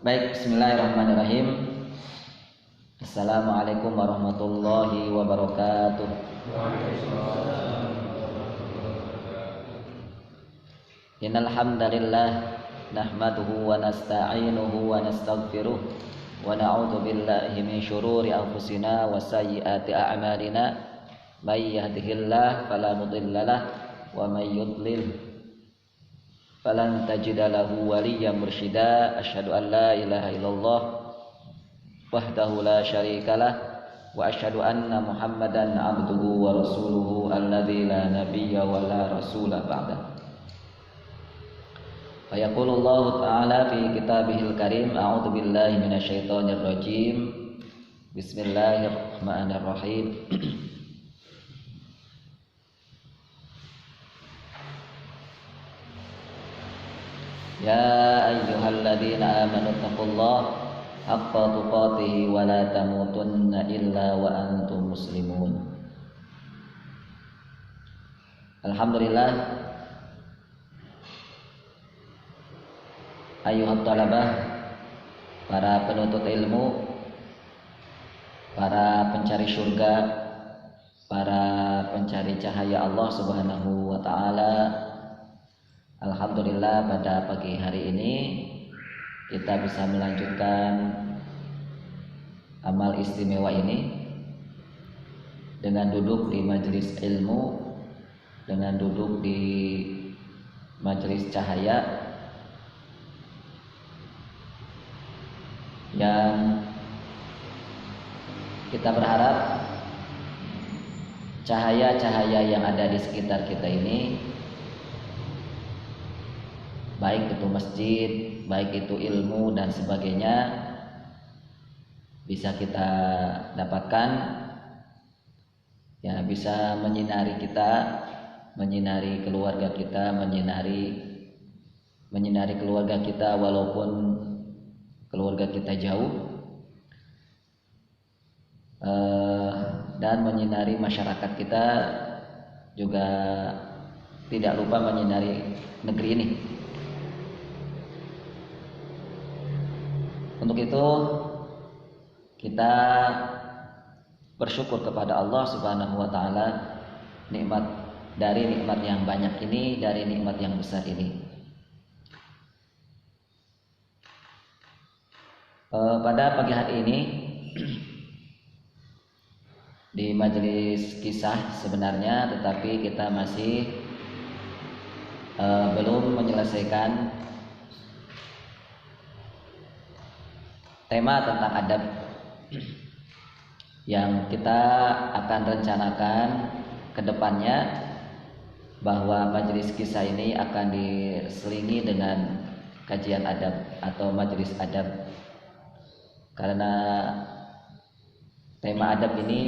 Baik, bismillahirrahmanirrahim. Assalamualaikum warahmatullahi wabarakatuh. Innal hamdalillah nahmaduhu wa nasta'inuhu wa nastaghfiruh wa na'udzu billahi min syururi anfusina wa sayyiati a'malina. May yahdihillahu fala mudhillalah wa may yudlil falan tajida lahu waliyyan mursyida. Asyhadu an la ilaha illallah wahdahu la syarikalah wa asyhadu anna Muhammadan abduhu wa rasuluhu alladzi la nabiyya wa la rasula ba'da. Fa yaqulullahu ta'ala fi kitabihil karim, a'udzu billahi minasyaitonir rajim. Bismillahirrahmanirrahim. Ya ayyuhalladzina amanu taqullaha haqqa tuqatih wa la tamutunna illa wa antum muslimun. Alhamdulillah, ayyuhat talabah, para penuntut ilmu, para pencari surga, para pencari cahaya Allah Subhanahu wa ta'ala. Alhamdulillah, pada pagi hari ini kita bisa melanjutkan amal istimewa ini dengan duduk di majelis ilmu, dengan duduk di majelis cahaya yang kita berharap cahaya-cahaya yang ada di sekitar kita ini, baik itu masjid, baik itu ilmu dan sebagainya, bisa kita dapatkan, ya, bisa menyinari kita, menyinari keluarga kita, menyinari keluarga kita walaupun keluarga kita jauh, dan menyinari masyarakat kita, juga tidak lupa menyinari negeri ini. Untuk itu kita bersyukur kepada Allah Subhanahu wa ta'ala dari nikmat yang banyak ini, dari nikmat yang besar ini. Pada pagi hari ini di majelis kisah sebenarnya, tetapi kita masih belum menyelesaikan tema tentang adab yang kita akan rencanakan ke depannya, bahwa majelis kisah ini akan diselingi dengan kajian adab atau majelis adab, karena tema adab ini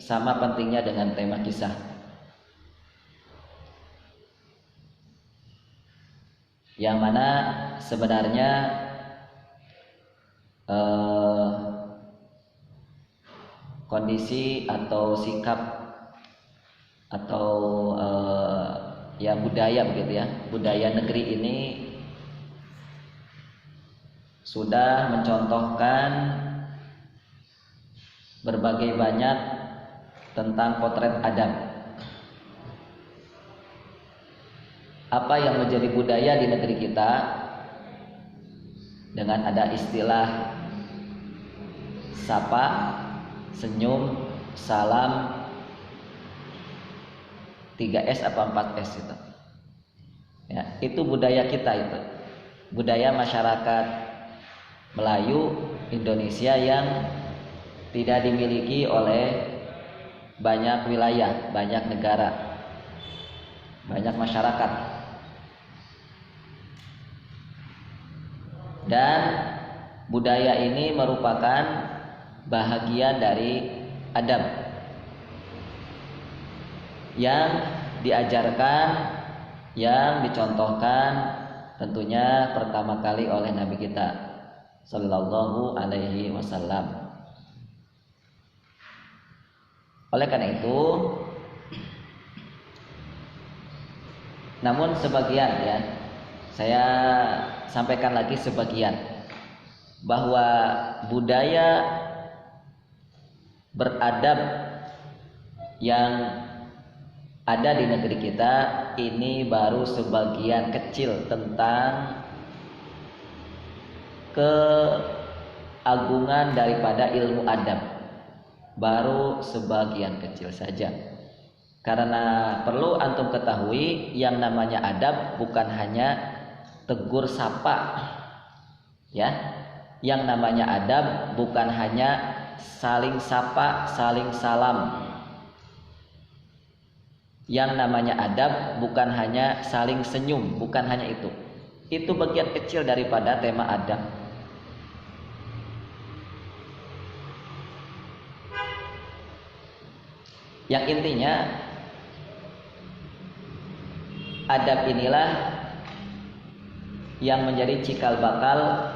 sama pentingnya dengan tema kisah. Yang mana sebenarnya kondisi atau sikap atau ya budaya begitu ya, budaya negeri ini sudah mencontohkan berbagai banyak tentang potret adab. Apa yang menjadi budaya di negeri kita, dengan ada istilah sapa, senyum, salam, 3S apa 4S itu. Ya, itu budaya kita, itu budaya masyarakat Melayu Indonesia yang tidak dimiliki oleh banyak wilayah, banyak negara, banyak masyarakat. Dan budaya ini merupakan bahagian dari adab yang diajarkan, yang dicontohkan tentunya pertama kali oleh Nabi kita Sallallahu Alaihi Wasallam. Oleh karena itu, namun sebagian, ya, saya sampaikan lagi sebagian bahwa budaya beradab yang ada di negeri kita ini baru sebagian kecil tentang keagungan daripada ilmu adab, baru sebagian kecil saja. Karena perlu antum ketahui, yang namanya adab bukan hanya tegur sapa, ya. Yang namanya adab bukan hanya saling sapa, saling salam. Yang namanya adab bukan hanya saling senyum, bukan hanya itu. Itu bagian kecil daripada tema adab. Yang intinya, adab inilah yang menjadi cikal bakal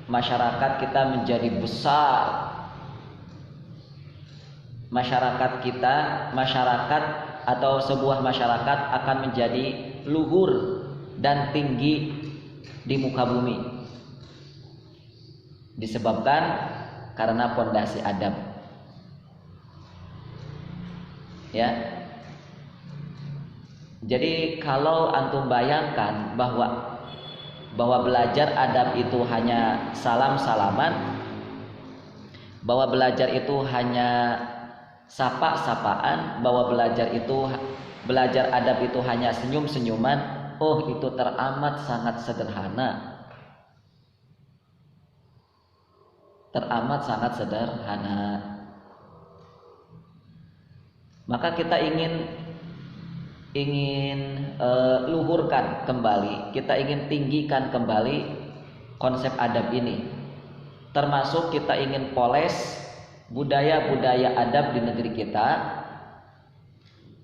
masyarakat kita menjadi besar. Masyarakat atau sebuah masyarakat akan menjadi luhur dan tinggi di muka bumi, disebabkan karena pondasi adab, ya. Jadi kalau antum bayangkan bahwa belajar adab itu hanya salam-salaman, bahwa belajar itu hanya sapa-sapaan, bahwa belajar adab itu hanya senyum-senyuman, oh itu teramat sangat sederhana. Teramat sangat sederhana. Maka kita ingin luhurkan kembali, kita ingin tinggikan kembali konsep adab ini. Termasuk kita ingin poles budaya-budaya adab di negeri kita,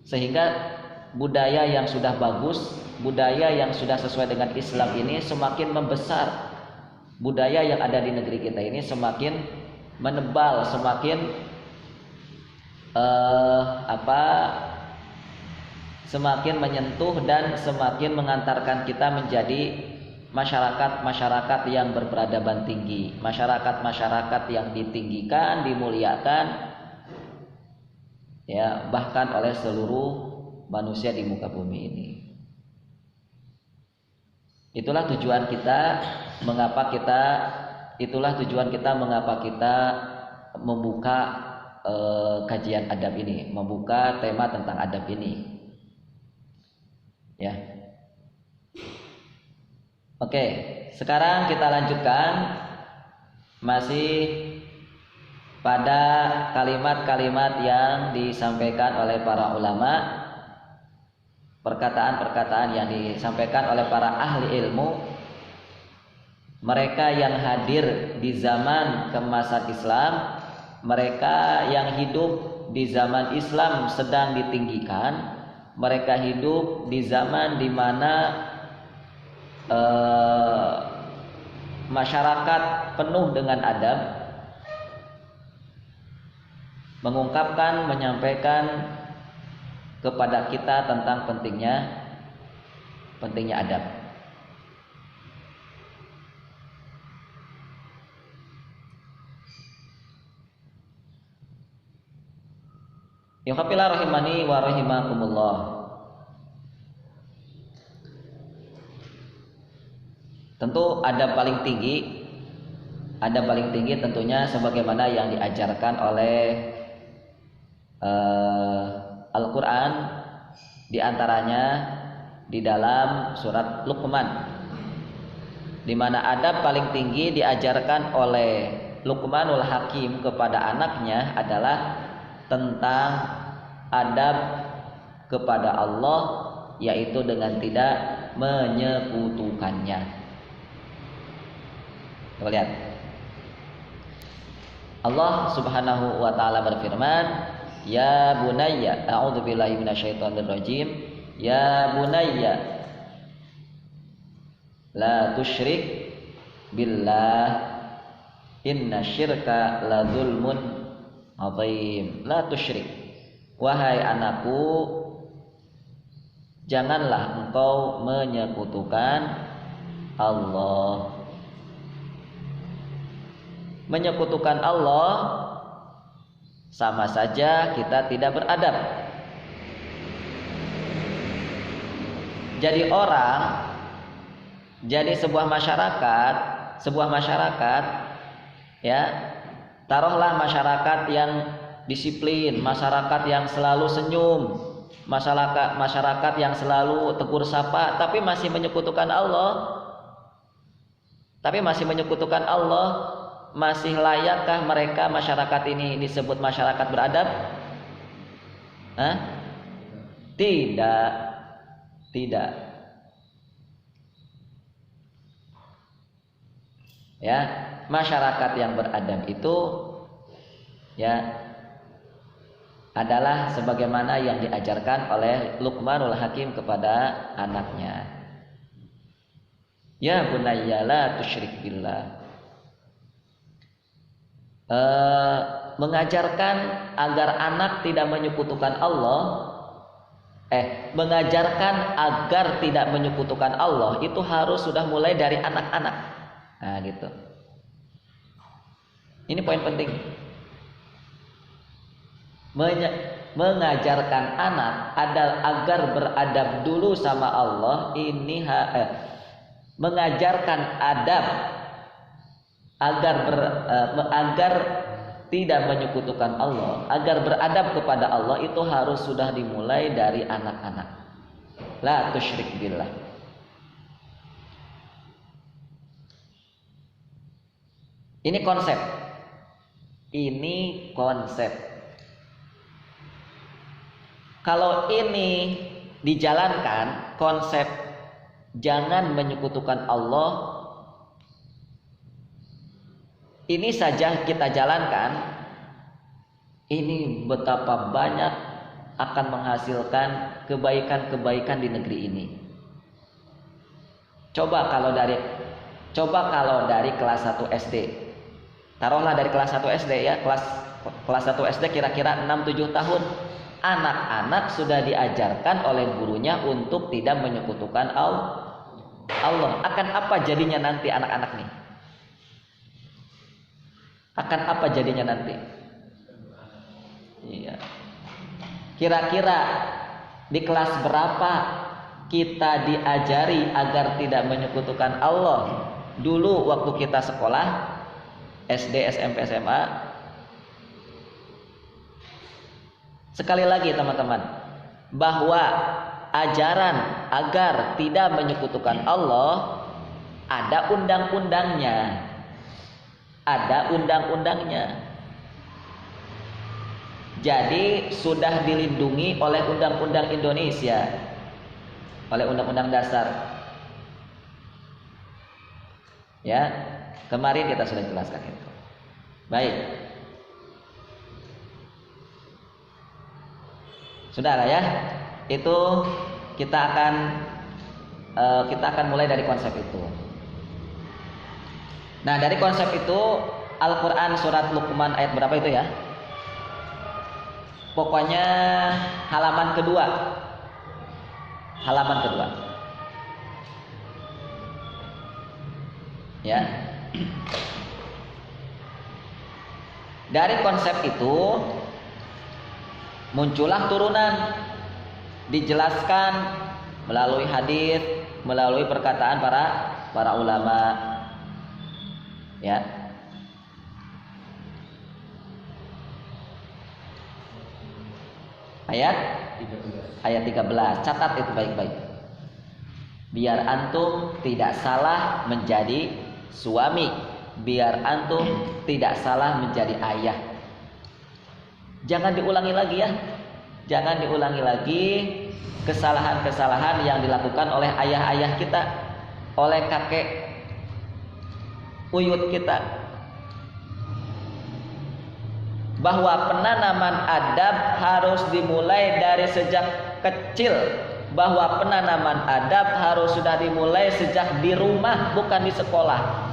sehingga budaya yang sudah bagus, budaya yang sudah sesuai dengan Islam ini semakin membesar. Budaya yang ada di negeri kita ini semakin menebal, semakin semakin menyentuh dan semakin mengantarkan kita menjadi masyarakat-masyarakat yang berperadaban tinggi, masyarakat-masyarakat yang ditinggikan, dimuliakan, ya, bahkan oleh seluruh manusia di muka bumi ini. Itulah tujuan kita mengapa kita membuka kajian adab ini, membuka tema tentang adab ini, ya. Oke, sekarang kita lanjutkan masih pada kalimat-kalimat yang disampaikan oleh para ulama, perkataan-perkataan yang disampaikan oleh para ahli ilmu, mereka yang hadir di zaman keemasan Islam, mereka yang hidup di zaman Islam sedang ditinggikan, mereka hidup di zaman di mana masyarakat penuh dengan adab, mengungkapkan, menyampaikan kepada kita tentang pentingnya adab. Yuhafillah rahimani wa rahimakumullah. Tentu adab paling tinggi tentunya sebagaimana yang diajarkan oleh Al-Quran, diantaranya di dalam surat Luqman, di mana adab paling tinggi diajarkan oleh Luqmanul Hakim kepada anaknya adalah tentang adab kepada Allah, yaitu dengan tidak menyekutukannya. Kita lihat, Allah Subhanahu wa taala berfirman, ya bunayya, a'udzubillahi minasyaitonir rajim, ya bunayya la tusyrik billah inna syirka la dzulmun adzim. La tusyrik, wahai anakku, janganlah engkau menyekutukan Allah. menyekutukan Allah, sama saja kita tidak beradab. Jadi sebuah masyarakat ya, taruhlah masyarakat yang disiplin, masyarakat yang selalu senyum, masyarakat yang selalu tegur sapa, tapi masih menyekutukan Allah, masih layakkah mereka, masyarakat ini disebut masyarakat beradab? Tidak. Ya, masyarakat yang beradab itu ya adalah sebagaimana yang diajarkan oleh Luqmanul Hakim kepada anaknya. Ya bunayya la tusyrik billah. Mengajarkan agar anak tidak menyekutukan Allah, mengajarkan agar tidak menyekutukan Allah itu harus sudah mulai dari anak-anak. Nah, gitu. Ini poin penting. Mengajarkan anak agar beradab dulu sama Allah, mengajarkan adab agar tidak menyekutukan Allah, agar beradab kepada Allah itu harus sudah dimulai dari anak-anak. La tusyrik billah. Ini konsep. Kalau ini dijalankan, konsep jangan menyekutukan Allah, ini saja kita jalankan, ini betapa banyak akan menghasilkan kebaikan-kebaikan di negeri ini. Coba kalau dari kelas 1 SD. Taruhlah dari kelas 1 SD ya, kelas 1 SD kira-kira 6-7 tahun. Anak-anak sudah diajarkan oleh gurunya untuk tidak menyekutukan Allah. Akan apa jadinya nanti anak-anak nih? Akan apa jadinya nanti? Iya. Kira-kira di kelas berapa kita diajari agar tidak menyekutukan Allah? Dulu waktu kita sekolah SD, SMP, SMA. Sekali lagi teman-teman, bahwa ajaran agar tidak menyekutukan Allah ada undang-undangnya. Jadi sudah dilindungi oleh undang-undang Indonesia, oleh undang-undang dasar. Ya, kemarin kita sudah jelaskan itu. Baik. Sudah lah ya. Itu kita akan mulai dari konsep itu. Nah, dari konsep itu Al-Quran surat Luqman ayat berapa itu ya? Pokoknya halaman kedua. Ya. Dari konsep itu muncullah turunan, dijelaskan melalui hadis, melalui perkataan para ulama. Ya. Ayat 13. Catat itu baik-baik. Biar antum tidak salah menjadi suami, biar antum tidak salah menjadi ayah. Jangan diulangi lagi ya. Jangan diulangi lagi kesalahan-kesalahan yang dilakukan oleh ayah-ayah kita, oleh kakek uyut kita. Bahwa penanaman adab harus dimulai dari sejak kecil. Bahwa penanaman adab harus sudah dimulai sejak di rumah, bukan di sekolah.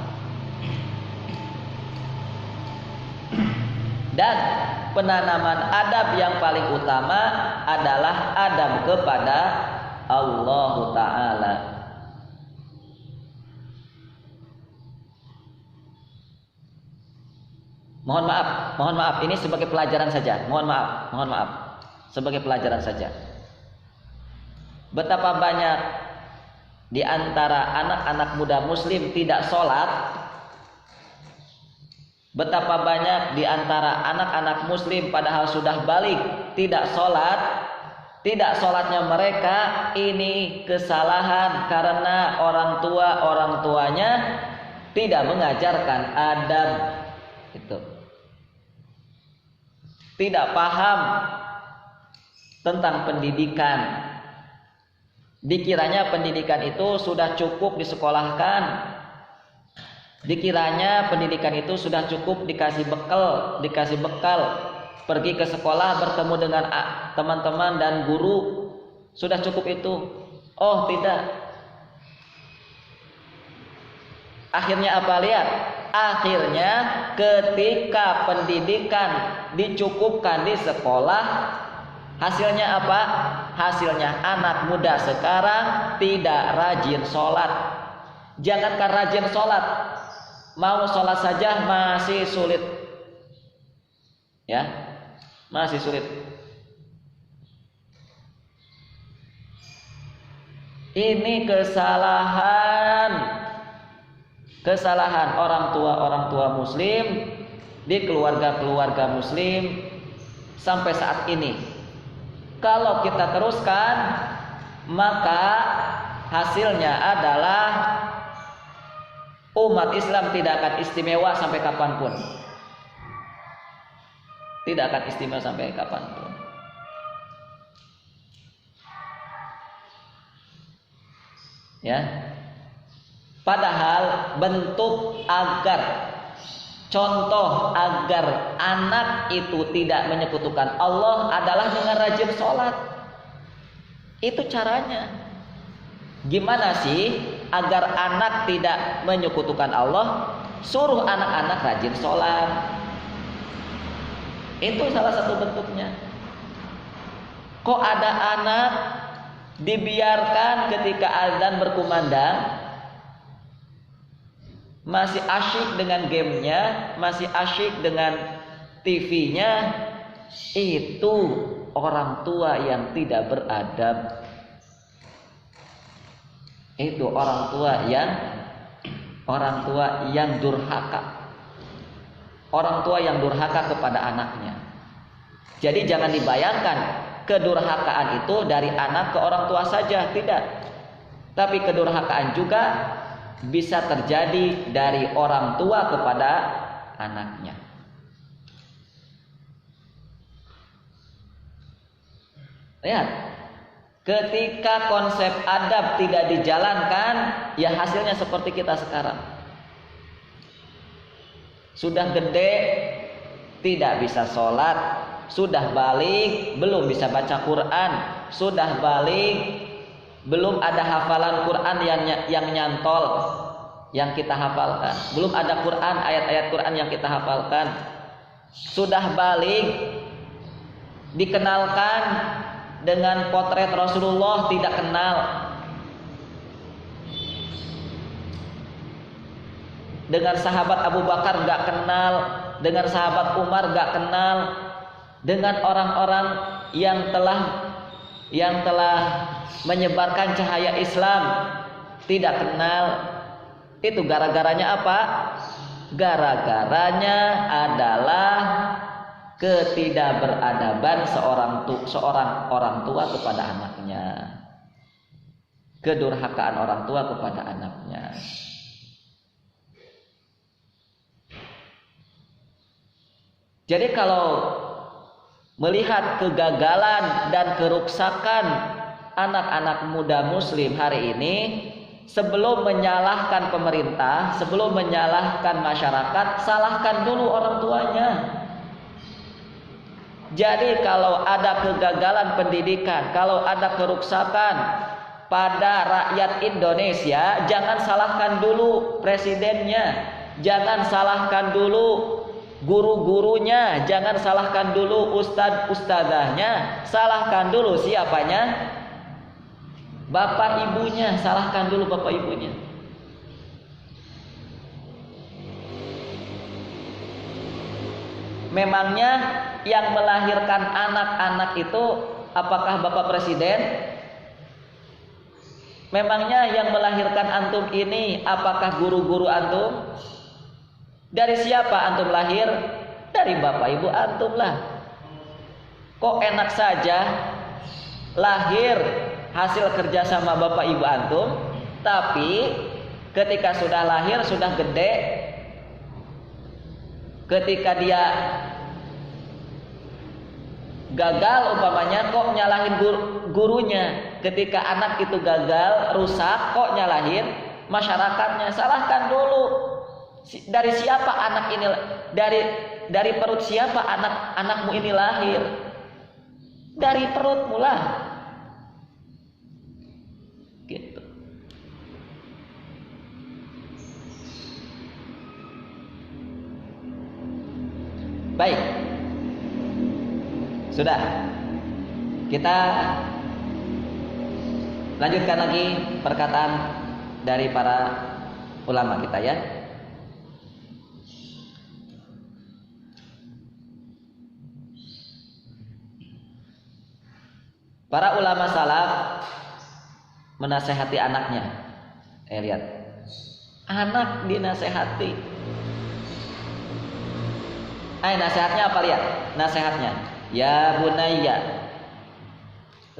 Dan penanaman adab yang paling utama adalah adab kepada Allah Ta'ala. mohon maaf, ini sebagai pelajaran saja. Mohon maaf, sebagai pelajaran saja. Betapa banyak di antara anak-anak muda muslim tidak sholat. Betapa banyak di antara anak-anak muslim padahal sudah balik tidak sholat. Tidak sholatnya mereka ini kesalahan karena orang tuanya tidak mengajarkan adab. Itu tidak paham tentang pendidikan. Dikiranya pendidikan itu sudah cukup disekolahkan. Dikiranya pendidikan itu sudah cukup dikasih bekal, pergi ke sekolah bertemu dengan teman-teman dan guru, sudah cukup itu. Oh, tidak. Akhirnya apa? Lihat. Akhirnya ketika pendidikan dicukupkan di sekolah, hasilnya apa? Hasilnya anak muda sekarang tidak rajin sholat. Jangankan rajin sholat, mau sholat saja masih sulit. Ya, masih sulit. Ini kesalahan orang tua muslim di keluarga muslim sampai saat ini. Kalau kita teruskan, maka hasilnya adalah umat Islam tidak akan istimewa sampai kapanpun. Tidak akan istimewa sampai kapanpun. Ya. Padahal bentuk contoh agar anak itu tidak menyekutukan Allah adalah dengan rajin sholat. Itu caranya. Gimana sih agar anak tidak menyekutukan Allah? Suruh anak-anak rajin sholat. Itu salah satu bentuknya. Kok ada anak dibiarkan ketika azan berkumandang masih asyik dengan gamenya, masih asyik dengan TV-nya? Itu orang tua yang tidak beradab. Itu orang tua yang durhaka. Orang tua yang durhaka kepada anaknya. Jadi jangan dibayangkan kedurhakaan itu dari anak ke orang tua saja, tidak. Tapi kedurhakaan juga bisa terjadi dari orang tua kepada anaknya. Lihat, ketika konsep adab tidak dijalankan, ya hasilnya seperti kita sekarang. Sudah gede, tidak bisa sholat. Sudah balik, belum bisa baca Quran. Sudah balik, belum ada hafalan Quran yang nyantol, yang kita hafalkan. Belum ada Quran, ayat-ayat Quran yang kita hafalkan. Sudah balik, dikenalkan dengan potret Rasulullah, tidak kenal. Dengan sahabat Abu Bakar nggak kenal, dengan sahabat Umar nggak kenal, dengan orang-orang yang telah menyebarkan cahaya Islam tidak kenal. Itu gara-garanya apa? Gara-garanya adalah ketidakberadaban seorang orang tua kepada anaknya. Kedurhakaan orang tua kepada anaknya. Jadi kalau melihat kegagalan dan keruksakan anak-anak muda muslim hari ini, sebelum menyalahkan pemerintah, sebelum menyalahkan masyarakat, salahkan dulu orang tuanya. Jadi kalau ada kegagalan pendidikan, kalau ada keruksakan pada rakyat Indonesia, jangan salahkan dulu presidennya, jangan salahkan dulu guru-gurunya, jangan salahkan dulu ustadz-ustadzahnya, salahkan dulu siapanya? Bapak ibunya, salahkan dulu bapak ibunya. Memangnya yang melahirkan anak-anak itu apakah Bapak Presiden? Memangnya yang melahirkan antum ini apakah guru-guru antum? Dari siapa antum lahir? Dari bapak ibu antum lah. Kok enak saja lahir hasil kerja sama bapak ibu antum, tapi ketika sudah lahir, sudah gede, ketika dia gagal umpamanya, kok nyalahin gurunya. Ketika anak itu gagal, rusak, kok nyalahin masyarakatnya? Salahkan dulu. Dari siapa anak ini, dari perut siapa anakmu ini lahir? Dari perutmu lah. Gitu. Baik. Sudah. Kita lanjutkan lagi perkataan dari para ulama kita ya. Para ulama salaf menasehati anaknya. Lihat. Anak dinasehati. Nasihatnya apa, lihat? Nasihatnya, ya bunayya,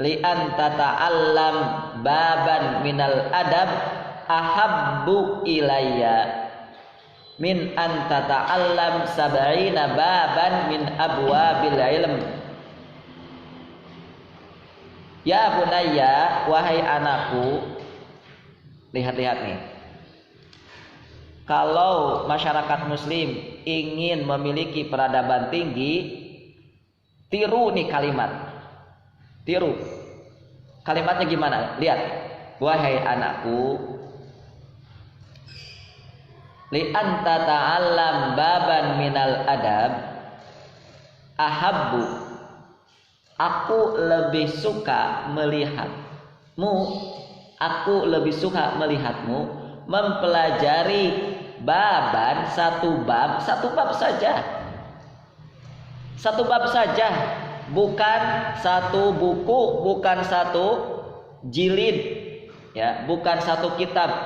li anta ta'allam baban minal adab ahabbu ilayya min anta ta'allam sab'ina baban min abwabil ilm. Ya bunayya, wahai anakku, lihat-lihat nih. Kalau masyarakat muslim ingin memiliki peradaban tinggi, tiru nih kalimat. Tiru. Kalimatnya gimana? Lihat. Wahai anakku, li anta ta'allam baban minal adab ahabbu. Aku lebih suka melihatmu, aku lebih suka melihatmu mempelajari baban, satu bab saja. Satu bab saja, bukan satu buku, bukan satu jilid, ya, bukan satu kitab.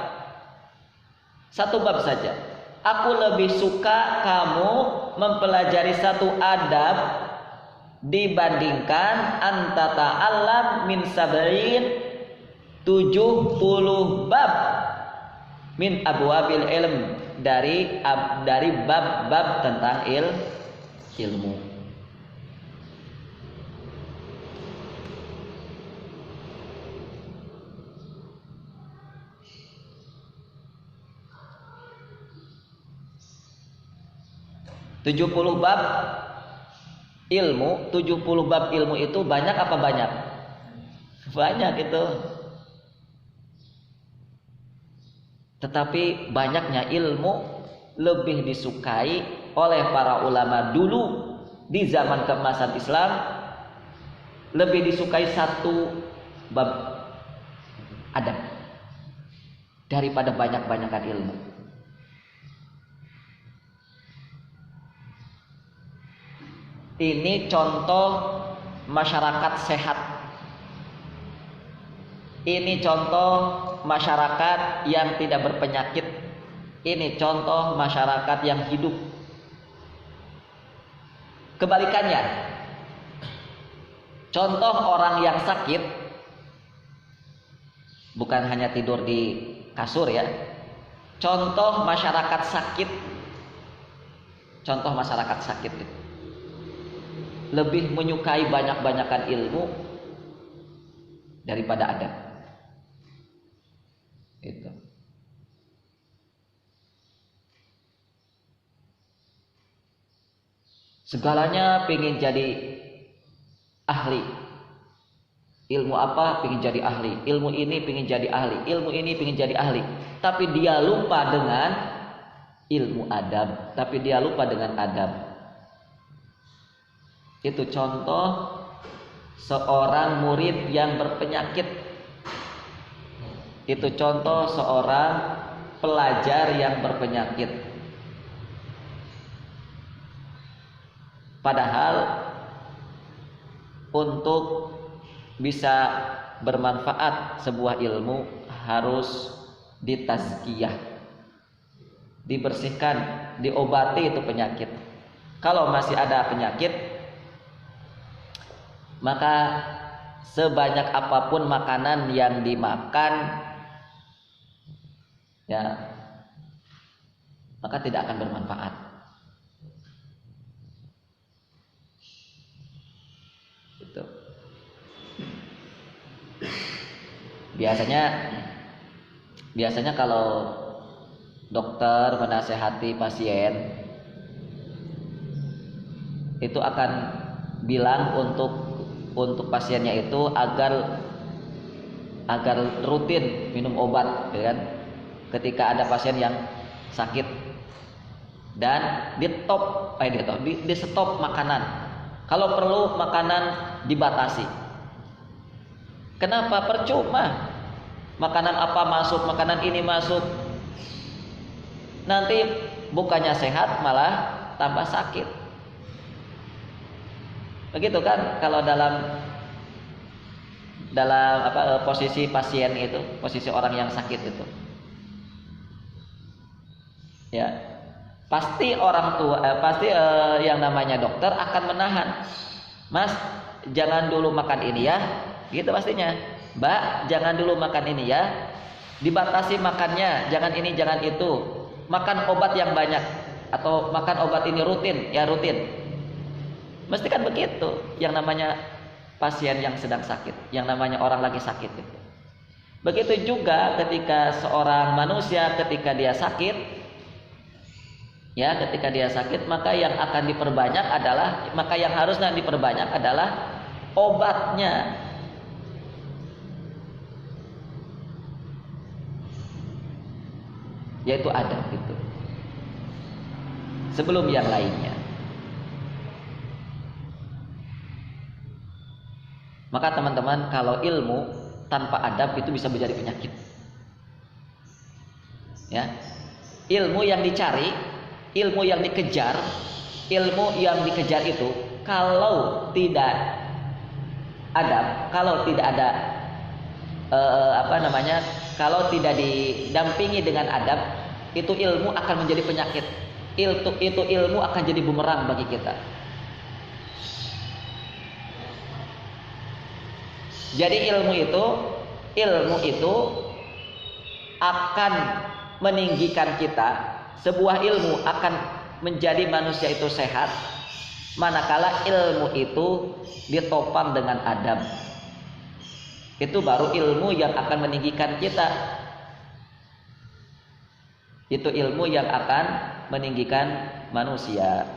Satu bab saja. Aku lebih suka kamu mempelajari satu adab dibandingkan anta ta'allam min sab'in 70 bab min abwabil ilm, dari bab-bab tentang ilmu. Tujuh puluh bab ilmu, 70 bab ilmu itu banyak apa banyak? Banyak itu. Tetapi banyaknya ilmu lebih disukai oleh para ulama dulu di zaman keemasan Islam, lebih disukai satu bab adab daripada banyak-banyakan ilmu. Ini contoh masyarakat sehat. Ini contoh masyarakat yang tidak berpenyakit. Ini contoh masyarakat yang hidup. Kebalikannya, contoh orang yang sakit, bukan hanya tidur di kasur ya. Contoh masyarakat sakit. Contoh masyarakat sakit itu lebih menyukai banyak-banyakan ilmu daripada adab. Itu. Segalanya pengen jadi ahli. Ilmu apa pengen jadi ahli. Ilmu ini pengen jadi ahli. Ilmu ini pengen jadi ahli. Tapi dia lupa dengan ilmu adab. Tapi dia lupa dengan adab. Itu contoh seorang murid yang berpenyakit. Itu contoh seorang pelajar yang berpenyakit. Padahal untuk bisa bermanfaat sebuah ilmu harus ditazkiyah, dibersihkan, diobati itu penyakit. Kalau masih ada penyakit, maka sebanyak apapun makanan yang dimakan, ya, maka tidak akan bermanfaat. Gitu. Biasanya kalau dokter menasehati pasien itu akan bilang untuk pasiennya itu agar rutin minum obat, ya kan? Ketika ada pasien yang sakit, dan di stop makanan. Kalau perlu makanan dibatasi. Kenapa? Percuma. Makanan apa masuk, makanan ini masuk, nanti bukannya sehat malah tambah sakit. Begitu kan kalau dalam posisi pasien itu, posisi orang yang sakit itu. Ya. Pasti orang tua yang namanya dokter akan menahan. Mas, jangan dulu makan ini ya. Gitu pastinya. Mbak, jangan dulu makan ini ya. Dibatasi makannya, jangan ini, jangan itu. Makan obat yang banyak atau makan obat ini rutin, ya rutin. Mesti kan begitu. Yang namanya pasien yang sedang sakit, yang namanya orang lagi sakit itu. Begitu juga ketika seorang manusia ketika dia sakit, ya, ketika dia sakit, maka yang harusnya diperbanyak adalah obatnya. Yaitu adab itu. Sebelum yang lainnya. Maka teman-teman, kalau ilmu tanpa adab itu bisa menjadi penyakit. Ya. Ilmu yang dicari, ilmu yang dikejar itu kalau tidak adab, kalau tidak ada kalau tidak didampingi dengan adab, itu ilmu akan menjadi penyakit. Itu ilmu akan jadi bumerang bagi kita. Jadi ilmu itu akan meninggikan kita. Sebuah ilmu akan menjadi manusia itu sehat manakala ilmu itu ditopang dengan adab. Itu baru ilmu yang akan meninggikan kita. Itu ilmu yang akan meninggikan manusia.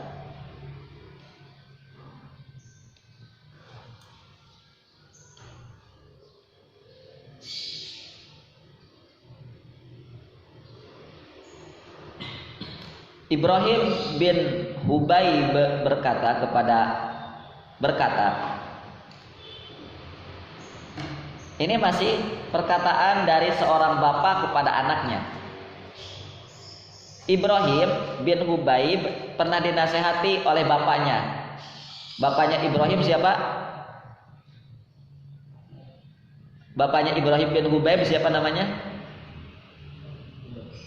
Ibrahim bin Hubayb berkata, ini masih perkataan dari seorang bapak kepada anaknya. Ibrahim bin Hubayb pernah dinasehati oleh bapaknya. Bapaknya Ibrahim siapa? Bapaknya Ibrahim bin Hubayb siapa namanya?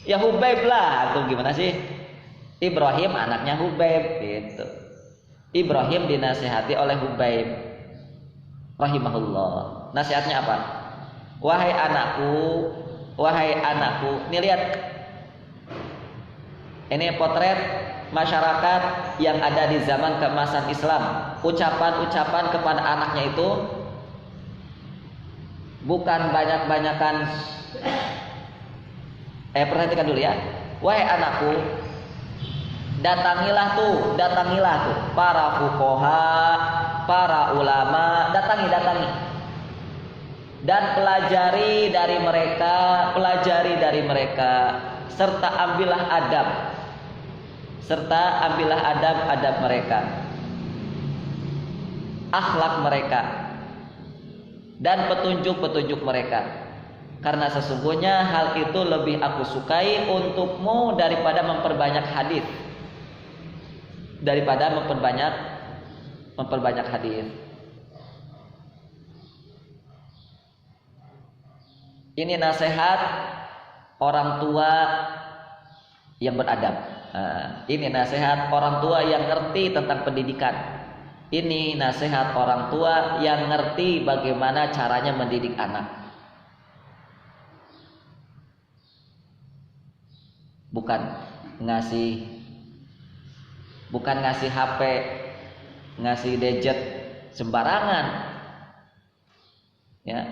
Ya Hubayb lah, atau gimana sih? Ibrahim anaknya Hubayb gitu. Ibrahim dinasehati oleh Hubayb rahimahullah. Nasihatnya apa? Wahai anakku, ini lihat. Ini potret masyarakat yang ada di zaman keemasan Islam. Ucapan-ucapan kepada anaknya itu bukan banyak-banyakan. Perhatikan dulu ya. Wahai anakku, datangilah tuh para fuqaha, para ulama, datangi dan pelajari dari mereka serta ambillah adab mereka, akhlak mereka dan petunjuk mereka. Karena sesungguhnya hal itu lebih aku sukai untukmu daripada memperbanyak hadis, daripada memperbanyak memperbanyak hadis. Ini nasihat orang tua yang beradab. Ini nasihat orang tua yang ngerti tentang pendidikan. Ini nasihat orang tua yang ngerti bagaimana caranya mendidik anak. Bukan ngasih HP, ngasih gadget sembarangan. Ya.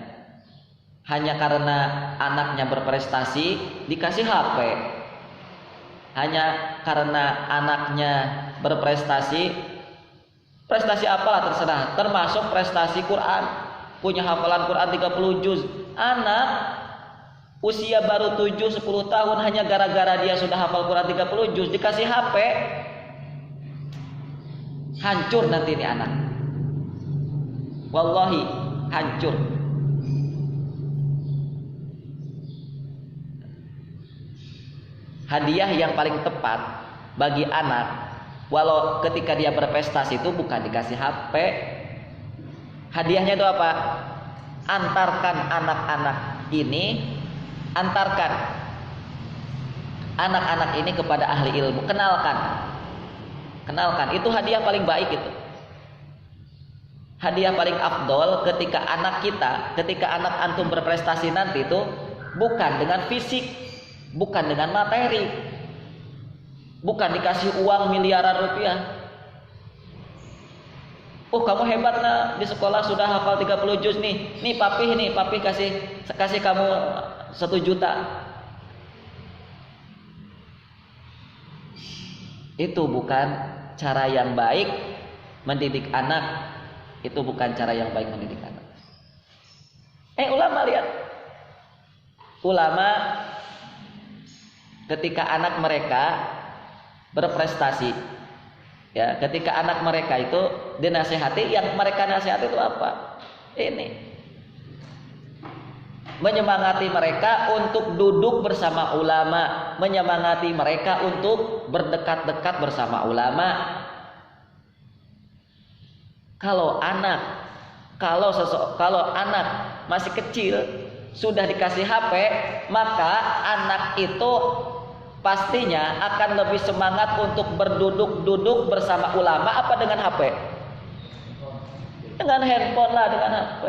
Hanya karena anaknya berprestasi dikasih HP. Hanya karena anaknya berprestasi, prestasi apalah terserah, termasuk prestasi Quran. Punya hafalan Quran 30 juz. Anak usia baru 7-10 tahun hanya gara-gara dia sudah hafal Quran 30 juz dikasih HP, hancur nanti ini anak. Wallahi hancur. Hadiah yang paling tepat bagi anak, walau ketika dia berprestasi itu bukan dikasih HP. Hadiahnya itu apa? Antarkan anak-anak ini, antarkan anak-anak ini kepada ahli ilmu. Kenalkan, itu hadiah paling baik itu. Hadiah paling afdol ketika anak antum berprestasi nanti itu bukan dengan fisik, bukan dengan materi, bukan dikasih uang miliaran rupiah. Oh, kamu hebat nah, di sekolah sudah hafal 30 juz nih. Nih papi kasih kamu 1 juta. Itu bukan cara yang baik mendidik anak. Itu bukan cara yang baik mendidik anak. Ulama lihat. Ulama ketika anak mereka berprestasi, ya, ketika anak mereka itu dinasihati, yang mereka nasihati itu apa? Ini menyemangati mereka untuk duduk bersama ulama, menyemangati mereka untuk berdekat-dekat bersama ulama. Kalau anak masih kecil sudah dikasih HP, maka anak itu pastinya akan lebih semangat untuk berduduk bersama ulama apa dengan HP? Dengan handphone lah, dengan HP.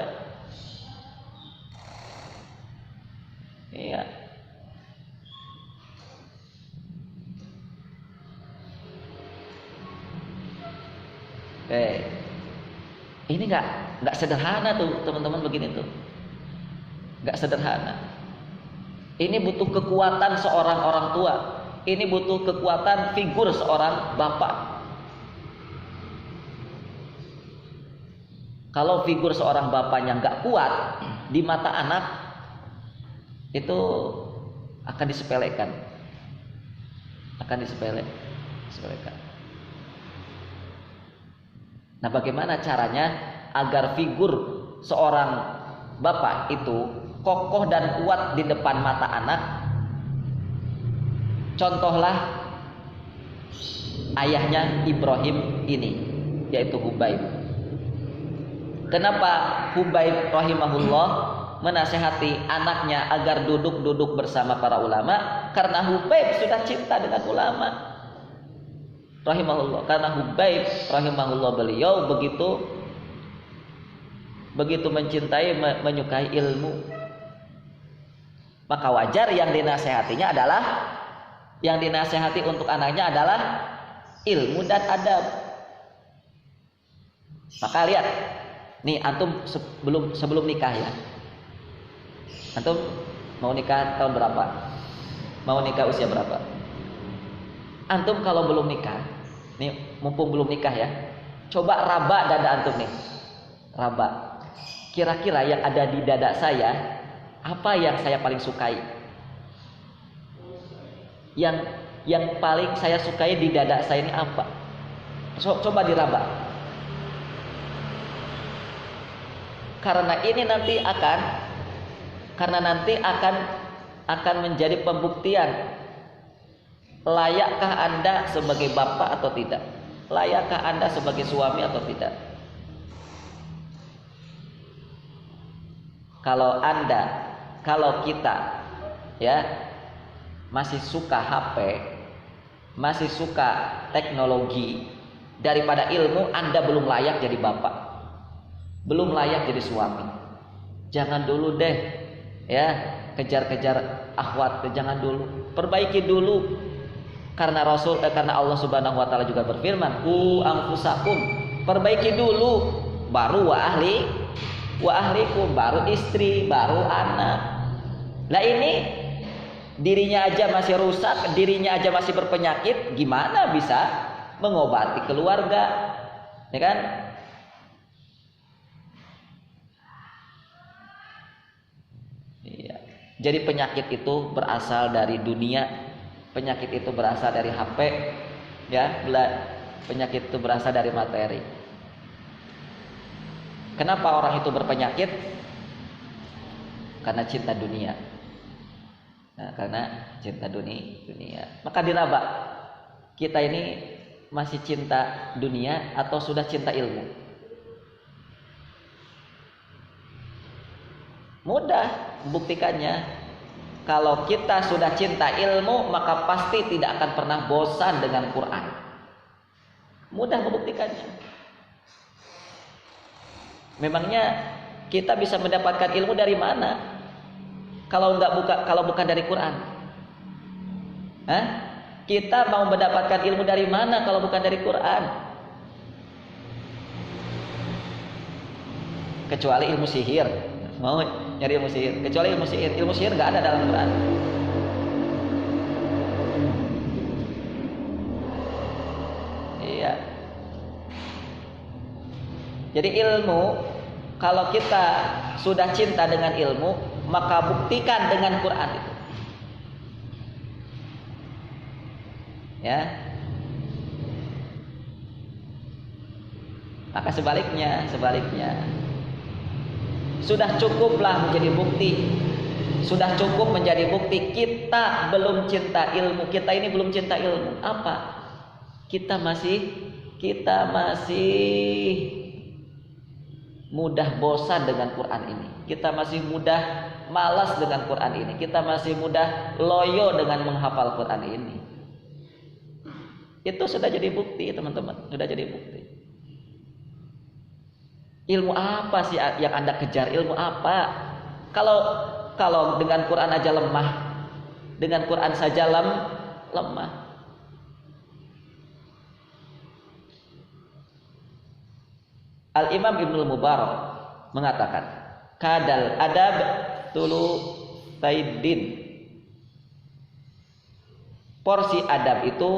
Iya. Ini nggak sederhana tuh teman-teman, begini tuh. Nggak sederhana. Ini butuh kekuatan seorang orang tua. Ini butuh kekuatan figur seorang bapak. Kalau figur seorang bapaknya nggak kuat di mata anak, itu akan disepelekan. Disepelekan. Nah, bagaimana caranya agar figur seorang bapak itu kokoh dan kuat di depan mata anak? Contohlah ayahnya Ibrahim ini, yaitu Hubaib. Kenapa Hubaib rahimahullah menasihati anaknya agar duduk bersama para ulama? Karena Hubaib sudah cinta dengan ulama rahimahullah. Karena Hubaib rahimahullah, beliau begitu mencintai, menyukai ilmu, maka wajar yang dinasehati untuk anaknya adalah ilmu dan adab. Maka lihat nih, antum sebelum nikah ya, antum mau nikah tahun berapa? Mau nikah usia berapa? Antum kalau belum nikah nih, mumpung belum nikah ya, coba raba dada antum nih. Raba, kira-kira yang ada di dada saya, apa yang saya paling sukai? Yang paling saya sukai di dada saya ini apa? Coba diraba. Karena nanti akan menjadi pembuktian, layakkah Anda sebagai bapak atau tidak? Layakkah Anda sebagai suami atau tidak? kalau kita ya masih suka HP, masih suka teknologi daripada ilmu, Anda belum layak jadi bapak, belum layak jadi suami. Jangan dulu deh ya kejar-kejar akhwat, jangan dulu, perbaiki dulu. Karena Allah Subhanahu wa taala juga berfirman, anfusakum, perbaiki dulu, baru wa ahlikum, baru istri, baru anak. Lah ini dirinya aja masih rusak, dirinya aja masih berpenyakit, gimana bisa mengobati keluarga, ya kan? Iya. Jadi penyakit itu berasal dari dunia, penyakit itu berasal dari HP, ya, penyakit itu berasal dari materi. Kenapa orang itu berpenyakit? Karena cinta dunia. Nah, karena cinta dunia. Maka diraba, kita ini masih cinta dunia atau sudah cinta ilmu? Mudah membuktikannya. Kalau kita sudah cinta ilmu, maka pasti tidak akan pernah bosan dengan Quran. Mudah membuktikannya. Memangnya kita bisa mendapatkan ilmu dari mana? Kalau bukan dari Quran? Hah? Kita mau mendapatkan ilmu dari mana kalau bukan dari Quran? Kecuali ilmu sihir. Mau nyari ilmu sihir? Kecuali ilmu sihir nggak ada dalam Quran. Iya. Jadi ilmu, kalau kita sudah cinta dengan ilmu, maka buktikan dengan Quran itu. Ya. Maka sebaliknya. Sudah cukuplah menjadi bukti. Sudah cukup menjadi bukti kita belum cinta ilmu. Kita ini belum cinta ilmu. Apa? Kita masih mudah bosan dengan Quran ini. Kita masih mudah malas dengan Quran ini. Kita masih mudah loyo dengan menghafal Quran ini. Itu sudah jadi bukti, teman-teman. Sudah jadi bukti. Ilmu apa sih yang Anda kejar? Ilmu apa? Kalau dengan Quran aja lemah, dengan Quran saja lemah. Al-Imam Ibnul Mubarak mengatakan, kadal adab tulu taidin. Porsi adab itu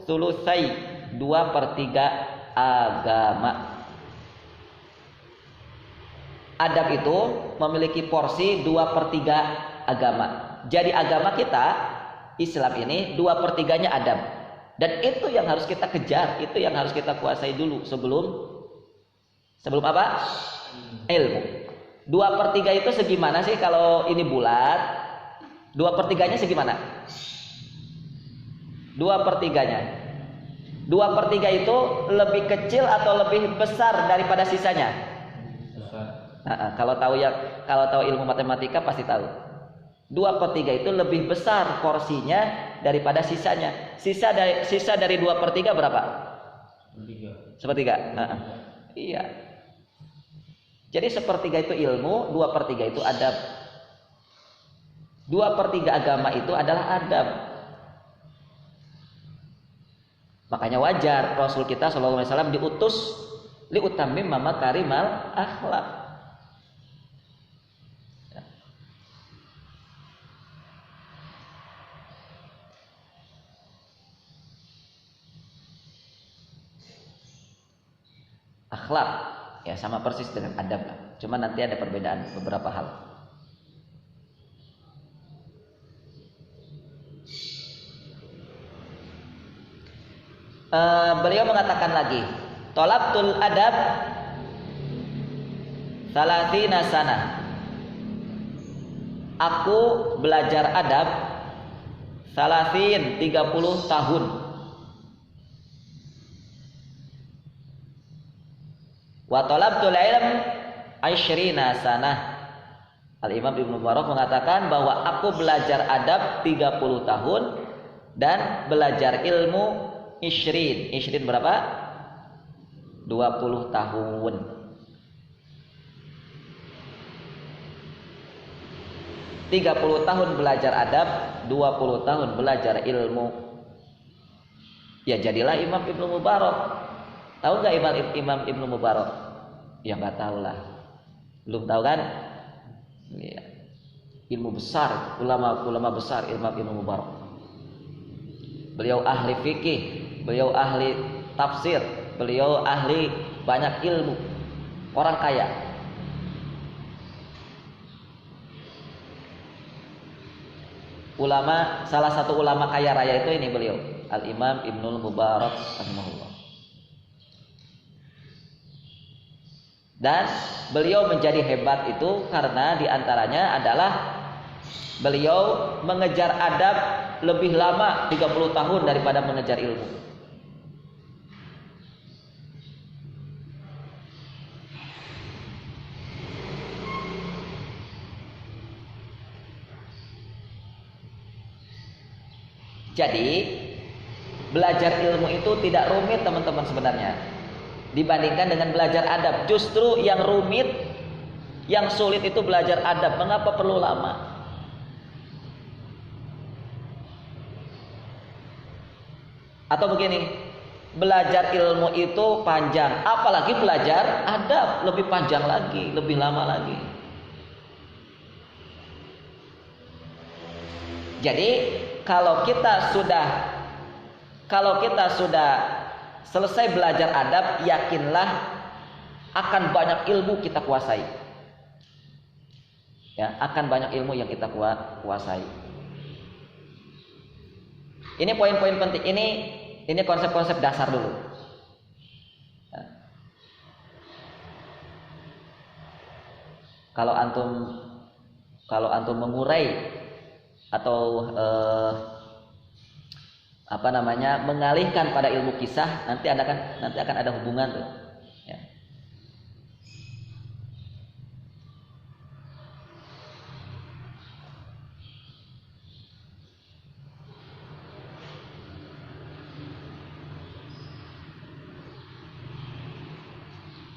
sulusai 2/3 agama. Adab itu memiliki porsi 2/3 agama. Jadi agama kita, Islam ini 2/3-nya adab. Dan itu yang harus kita kejar, itu yang harus kita kuasai dulu sebelum apa? Ilmu. 2/3 itu segimana sih kalau ini bulat? 2/3-nya segimana? 2/3-nya. 2/3 itu lebih kecil atau lebih besar daripada sisanya? Kalau tahu ilmu matematika pasti tahu. 2/3 itu lebih besar porsinya daripada sisanya. Sisa dari 2/3 berapa? 1/3. Iya. Jadi 1/3 itu ilmu, 2/3 itu adab. 2/3 agama itu adalah adab. Makanya wajar Rasul kita sallallahu alaihi wasallam diutus liutammim makarimal akhlak. Akhlak ya sama persis dengan adab lah. Cuma nanti ada perbedaan beberapa hal. Beliau mengatakan lagi, tolabtul adab 30 sana. Aku belajar adab 30 tahun. Wa talabtul ilm 20 sanah Al-Imam Ibnu Mubarak mengatakan bahwa aku belajar adab 30 tahun dan belajar ilmu Ishrin berapa? 20 tahun. Puluh tahun belajar adab, 20 tahun belajar ilmu. Ya jadilah Imam Ibnu Mubarak. Tahu nggak Imam Ibnu Mubarak? Ya nggak tahu lah. Belum tahu kan? Ya. Ilmu besar, ulama besar Imam Ibnu Mubarak. Beliau ahli fikih, beliau ahli tafsir, beliau ahli banyak ilmu. Orang kaya. Salah satu ulama kaya raya itu ini beliau, Al-Imam Ibnu Mubarak rahimahullah. Dan beliau menjadi hebat itu karena diantaranya adalah beliau mengejar adab lebih lama 30 tahun daripada mengejar ilmu. Jadi belajar ilmu itu tidak rumit teman-teman sebenarnya dibandingkan dengan belajar adab. Justru yang rumit, yang sulit itu belajar adab. Mengapa perlu lama? Atau begini, belajar ilmu itu panjang, apalagi belajar adab lebih panjang lagi, lebih lama lagi. Jadi kalau kita sudah selesai belajar adab, yakinlah akan banyak ilmu kita kuasai. Ya, akan banyak ilmu yang kita kuasai. Ini poin-poin penting. Ini konsep-konsep dasar dulu. Ya. Kalau antum mengurai atau mengalihkan pada ilmu kisah, nanti akan ada hubungan tuh. Ya.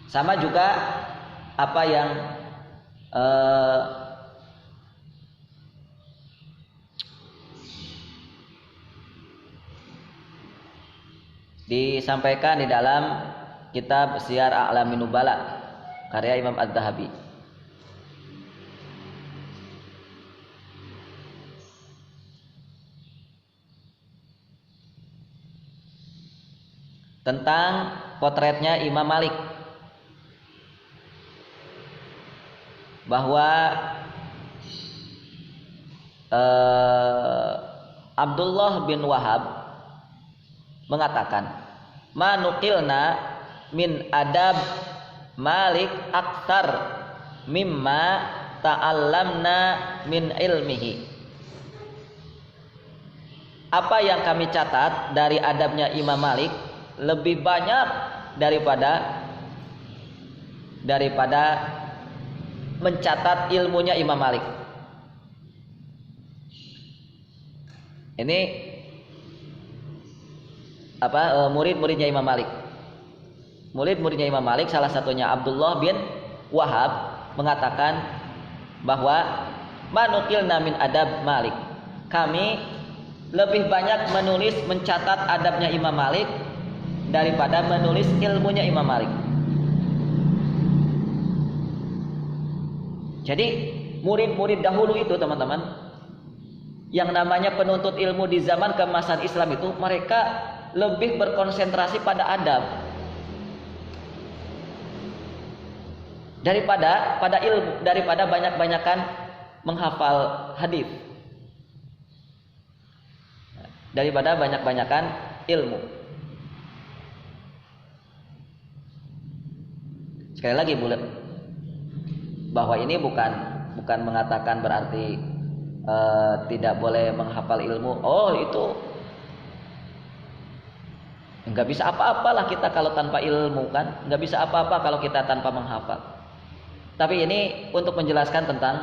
Sama juga apa yang disampaikan di dalam kitab Syiar A'lamin Nubala karya Imam Az-Zahabi. Tentang potretnya Imam Malik, bahwa Abdullah bin Wahab mengatakan, ma nuqilna min adab Malik aktsar mimma ta'allamna min ilmihi. Apa yang kami catat dari adabnya Imam Malik lebih banyak daripada mencatat ilmunya Imam Malik. Ini murid-muridnya Imam Malik. Murid-muridnya Imam Malik, salah satunya Abdullah bin Wahab, mengatakan bahwa manukilna min adab Malik. Kami lebih banyak mencatat adabnya Imam Malik daripada menulis ilmunya Imam Malik. Jadi murid-murid dahulu itu teman-teman, yang namanya penuntut ilmu di zaman keemasan Islam itu, mereka lebih berkonsentrasi pada adab daripada pada ilmu, daripada banyak-banyakan menghafal hadis, daripada banyak-banyakan ilmu. Sekali lagi bahwa ini bukan mengatakan berarti tidak boleh menghafal ilmu. Oh, itu nggak bisa apa-apalah kita kalau tanpa ilmu, kan? Nggak bisa apa-apa kalau kita tanpa menghafal. Tapi ini untuk menjelaskan tentang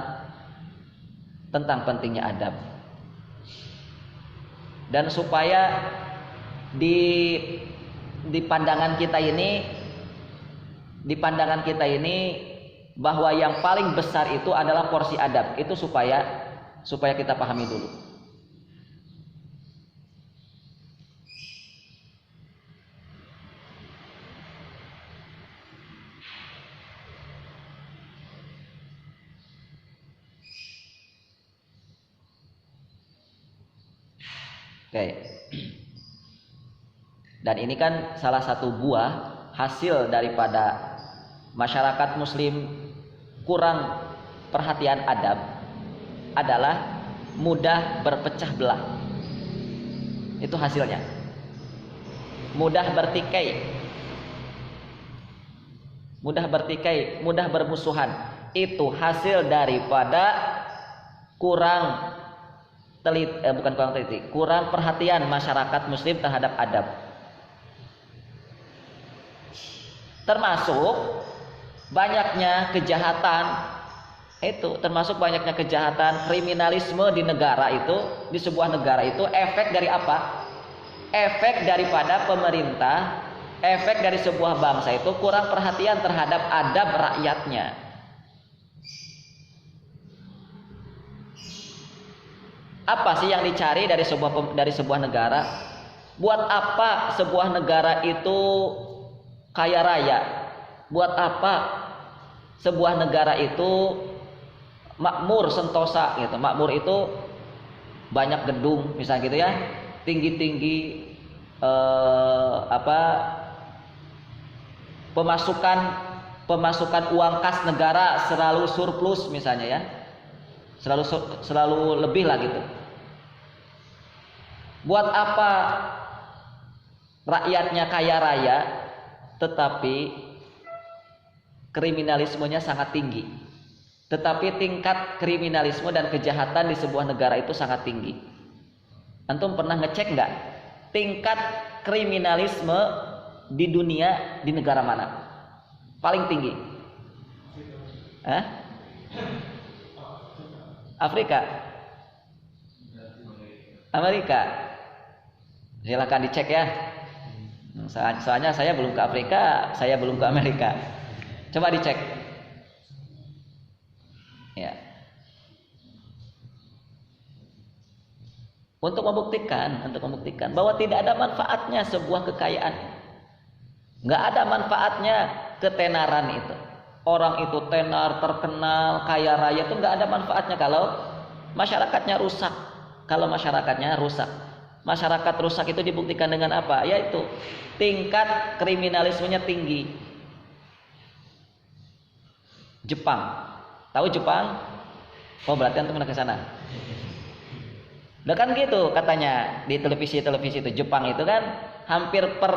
tentang pentingnya adab. Dan supaya di pandangan kita ini bahwa yang paling besar itu adalah porsi adab, itu supaya kita pahami dulu. Oke. Dan ini kan salah satu buah hasil daripada masyarakat muslim kurang perhatian adab adalah mudah berpecah belah. Itu hasilnya. Mudah bertikai, mudah bermusuhan. Itu hasil daripada kurang perhatian masyarakat muslim terhadap adab. Termasuk banyaknya kejahatan, kriminalisme di negara itu, di sebuah negara itu efek dari apa? Efek daripada pemerintah, efek dari sebuah bangsa itu kurang perhatian terhadap adab rakyatnya. Apa sih yang dicari dari sebuah negara? Buat apa sebuah negara itu kaya raya? Buat apa sebuah negara itu makmur sentosa gitu? Makmur itu banyak gedung misalnya gitu ya, tinggi-tinggi pemasukan uang kas negara selalu surplus misalnya ya. Selalu lebih lah gitu. Buat apa rakyatnya kaya raya tetapi kriminalismenya sangat tinggi, tetapi tingkat kriminalisme dan kejahatan di sebuah negara itu sangat tinggi? Antum pernah ngecek nggak tingkat kriminalisme di dunia di negara mana paling tinggi? Amerika. Silakan dicek ya. Soalnya saya belum ke Afrika, saya belum ke Amerika. Coba dicek. Ya. Untuk membuktikan bahwa tidak ada manfaatnya sebuah kekayaan. Nggak ada manfaatnya ketenaran itu. Orang itu tenar, terkenal, kaya raya itu nggak ada manfaatnya kalau masyarakatnya rusak. Masyarakat rusak itu dibuktikan dengan apa? Yaitu tingkat kriminalismenya tinggi. Jepang, tahu Jepang? Oh berarti antum pernah ke sana. Udah kan gitu katanya di televisi itu, Jepang itu kan hampir per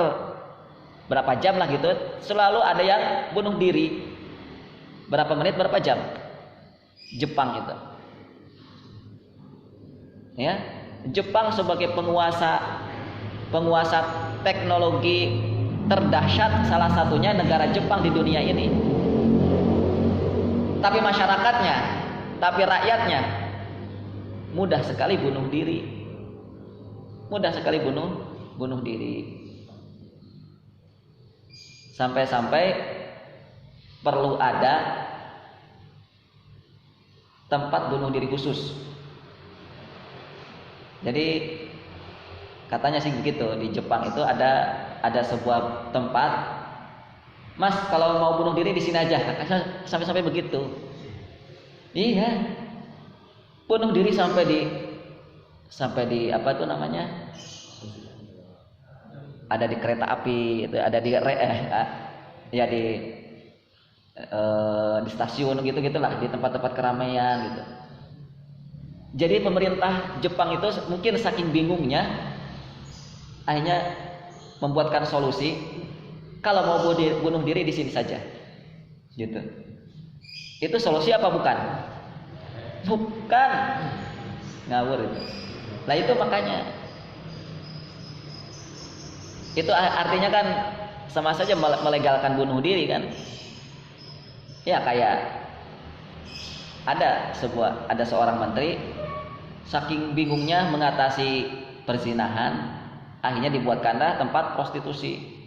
berapa jam lah gitu selalu ada yang bunuh diri. Berapa menit, berapa jam? Jepang itu. Ya, Jepang sebagai penguasa teknologi terdahsyat, salah satunya negara Jepang di dunia ini. Tapi masyarakatnya, tapi rakyatnya mudah sekali bunuh diri. Bunuh diri. Sampai-sampai perlu ada tempat bunuh diri khusus. Jadi katanya sih begitu, di Jepang itu ada sebuah tempat, Mas kalau mau bunuh diri di sini aja, sampai begitu. Iya, bunuh diri sampai di apa itu namanya? Ada di kereta api, itu ada di stasiun gitulah, di tempat-tempat keramaian gitu. Jadi pemerintah Jepang itu mungkin saking bingungnya akhirnya membuatkan solusi, kalau mau bunuh diri di sini saja, gitu. Itu solusi apa bukan? Bukan, ngawur itu. Nah itu makanya, itu artinya kan sama saja melegalkan bunuh diri kan? Ya kayak ada seorang menteri saking bingungnya mengatasi perzinahan, akhirnya dibuatkanlah tempat prostitusi.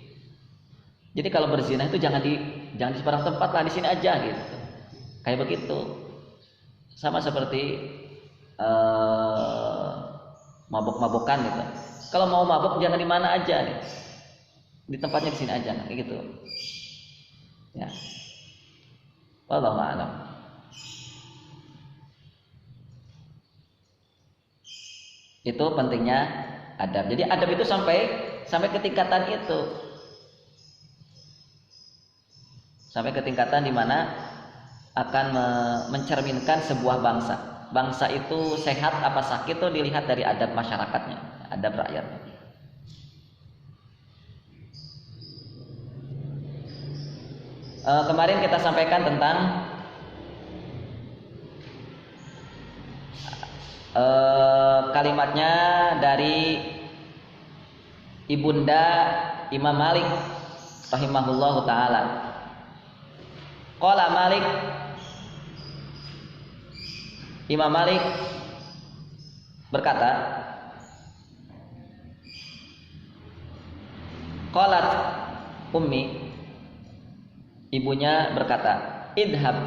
Jadi kalau berzina itu jangan di sebarang tempat lah, di sini aja gitu. Kayak begitu. Sama seperti mabok-mabokan gitu. Kalau mau mabok jangan di mana aja nih. Di tempatnya di sini aja, kayak gitu. Ya. Wallahu a'lam. Itu pentingnya adab. Jadi adab itu sampai ke tingkatan itu. Sampai ke tingkatan di mana akan mencerminkan sebuah bangsa. Bangsa itu sehat apa sakit itu dilihat dari adab masyarakatnya, adab rakyatnya. Kemarin kita sampaikan tentang kalimatnya dari ibunda Imam Malik rahimahullahu taala. Qala Malik, Imam Malik berkata, qalat ummi, ibunya berkata, idhab,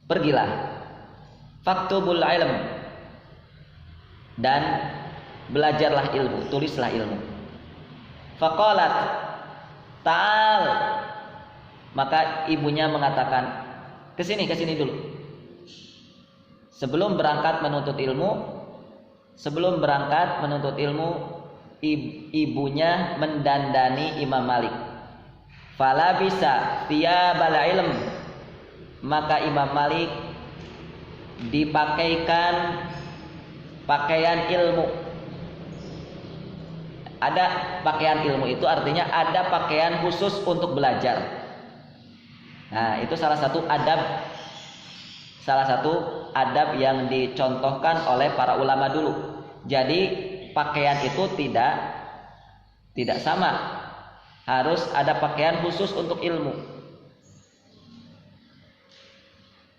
pergilah, faktubul ilm, dan belajarlah ilmu, tulislah ilmu. Faqalat ta'al, maka ibunya mengatakan, kesini dulu. Sebelum berangkat menuntut ilmu, ibunya mendandani Imam Malik. Fala bisa thiyabal ilm, maka Imam Malik dipakaikan pakaian ilmu. Ada pakaian ilmu itu artinya ada pakaian khusus untuk belajar. Nah, itu salah satu adab yang dicontohkan oleh para ulama dulu. Jadi pakaian itu tidak sama. Harus ada pakaian khusus untuk ilmu.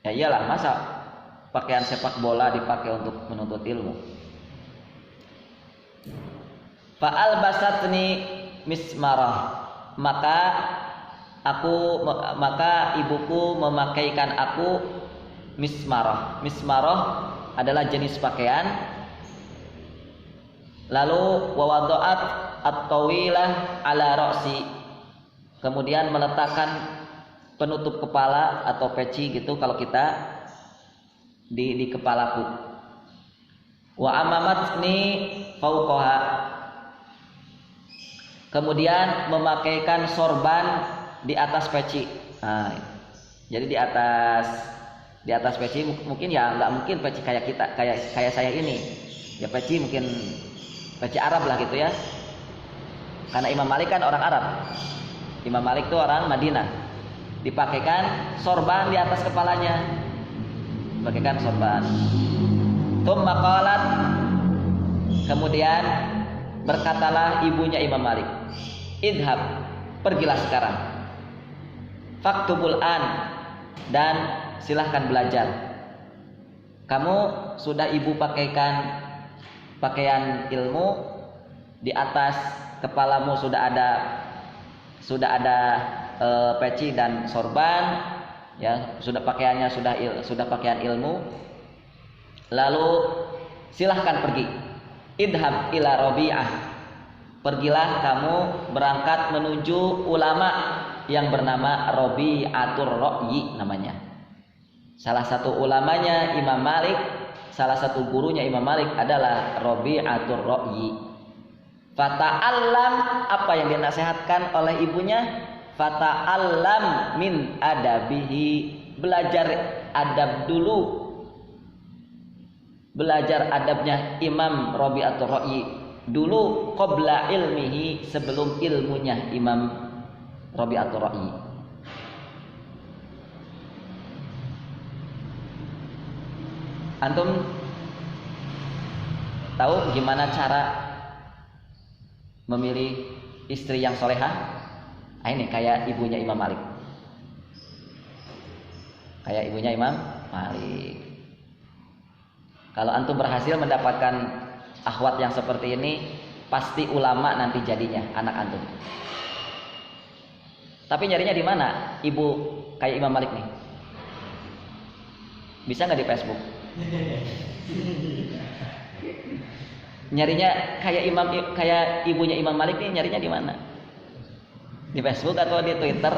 Ya iyalah, masa pakaian sepak bola dipakai untuk menuntut ilmu. Fa'al basatni mismarah, maka ibuku memakaikan aku mismarah. Mismarah adalah jenis pakaian. Lalu wawadoat at-tawilah ala ra'si, kemudian meletakkan penutup kepala atau peci gitu kalau kita di kepalaku. Wa amamatni fauqaha, kemudian memakaikan sorban di atas peci. Nah, jadi di atas peci mungkin ya nggak mungkin peci kayak saya ini. Ya peci mungkin peci Arab lah gitu ya. Karena Imam Malik kan orang Arab. Imam Malik itu orang Madinah. Dipakaikan sorban di atas kepalanya. Pakaikan sorban. Tsumma qalat, kemudian berkatalah ibunya Imam Malik, idhab, pergilah sekarang, faktubul an, dan silahkan belajar. Kamu sudah ibu pakaikan pakaian ilmu, di atas kepalamu sudah ada peci dan sorban, ya sudah pakaiannya sudah pakaian ilmu. Lalu silahkan pergi. Idhab ila Rabi'ah, pergilah kamu berangkat menuju ulama yang bernama Rabi'atur Ra'yi namanya. Salah satu ulamanya Imam Malik, salah satu gurunya Imam Malik adalah Rabi'atur Ra'yi. Fata'allam, apa yang dinasihatkan oleh ibunya? Fata'allam min adabihi, belajar adab dulu. Belajar adabnya Imam Rabi'atur Ra'yi dulu, qabla ilmihi, sebelum ilmunya Imam Rabi'atur Ra'yi. Antum tahu gimana cara memilih istri yang solehah? Nah, ini kayak ibunya Imam Malik. Kayak ibunya Imam Malik. Kalau antum berhasil mendapatkan akhwat yang seperti ini, pasti ulama nanti jadinya anak antum. Tapi nyarinya di mana? Ibu kayak Imam Malik nih. Bisa nggak di Facebook? Nyarinya kayak ibunya Imam Malik nih, nyarinya di mana? Di Facebook atau di Twitter?